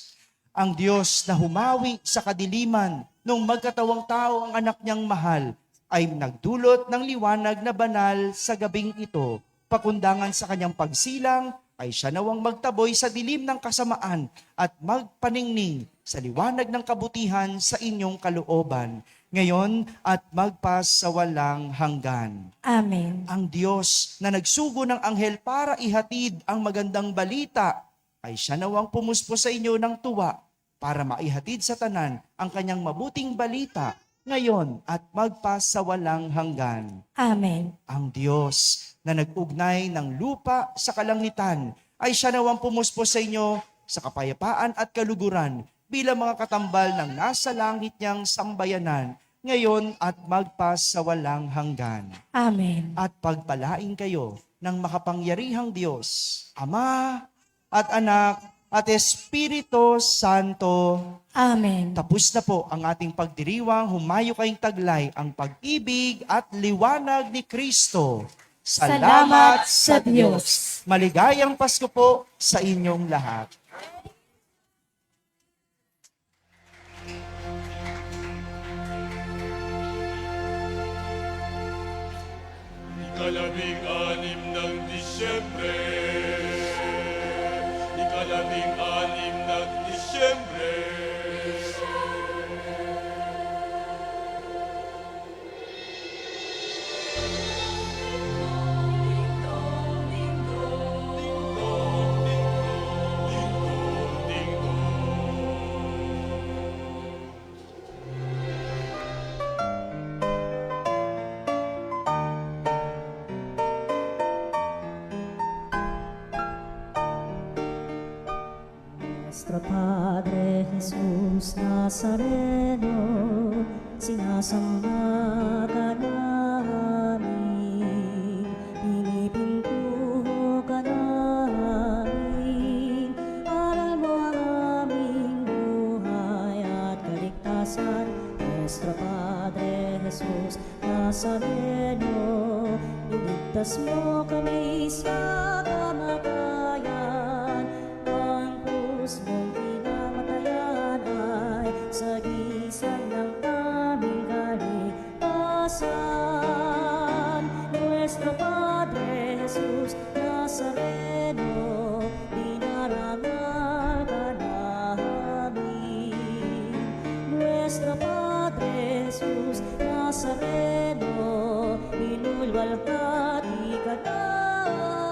Ang Diyos na humawi sa kadiliman nung magkatawang tao ang anak niyang mahal ay nagdulot ng liwanag na banal sa gabing ito. Pakundangan sa kanyang pagsilang ay siya nawang magtaboy sa dilim ng kasamaan at magpaningning sa liwanag ng kabutihan sa inyong kalooban, ngayon at magpas sa walang hanggan. Amen. Ang Diyos na nagsugo ng anghel para ihatid ang magandang balita ay siya nawang pumuspo sa inyo ng tuwa para maihatid sa tanan ang kanyang mabuting balita ngayon at magpas sa walang hanggan. Amen. Ang Diyos na nag-ugnay ng lupa sa kalangitan ay siya nawang pumuspo sa inyo sa kapayapaan at kaluguran bilang mga katambal ng nasa langit niyang sambayanan, ngayon at magpas sa walang hanggan. Amen. At pagpalain kayo ng makapangyarihang Diyos, Ama at Anak at Espiritu Santo. Amen. Tapos na po ang ating pagdiriwang, humayo kayong taglay ang pag-ibig at liwanag ni Kristo. Salamat sa Diyos. Maligayang Pasko po sa inyong lahat. Ikalabing-anim ng Disyembre, ikalabing-anim ng Disyembre. Nazareno, sinasamba ka namin, pinipintuho ka namin, aral mo ang aming buhay at kaligtasan. Nuestro Padre Jesus Nazareno, iligtas mo kami sa kamatayan, ang krus mong pinamatayan ay sagisag ng aming kaligtasan. Nuestro Padre Jesus Nazareno, dinarangal ka namin. Nuestro Padre Jesus Nazareno, inulwalhati ka namin.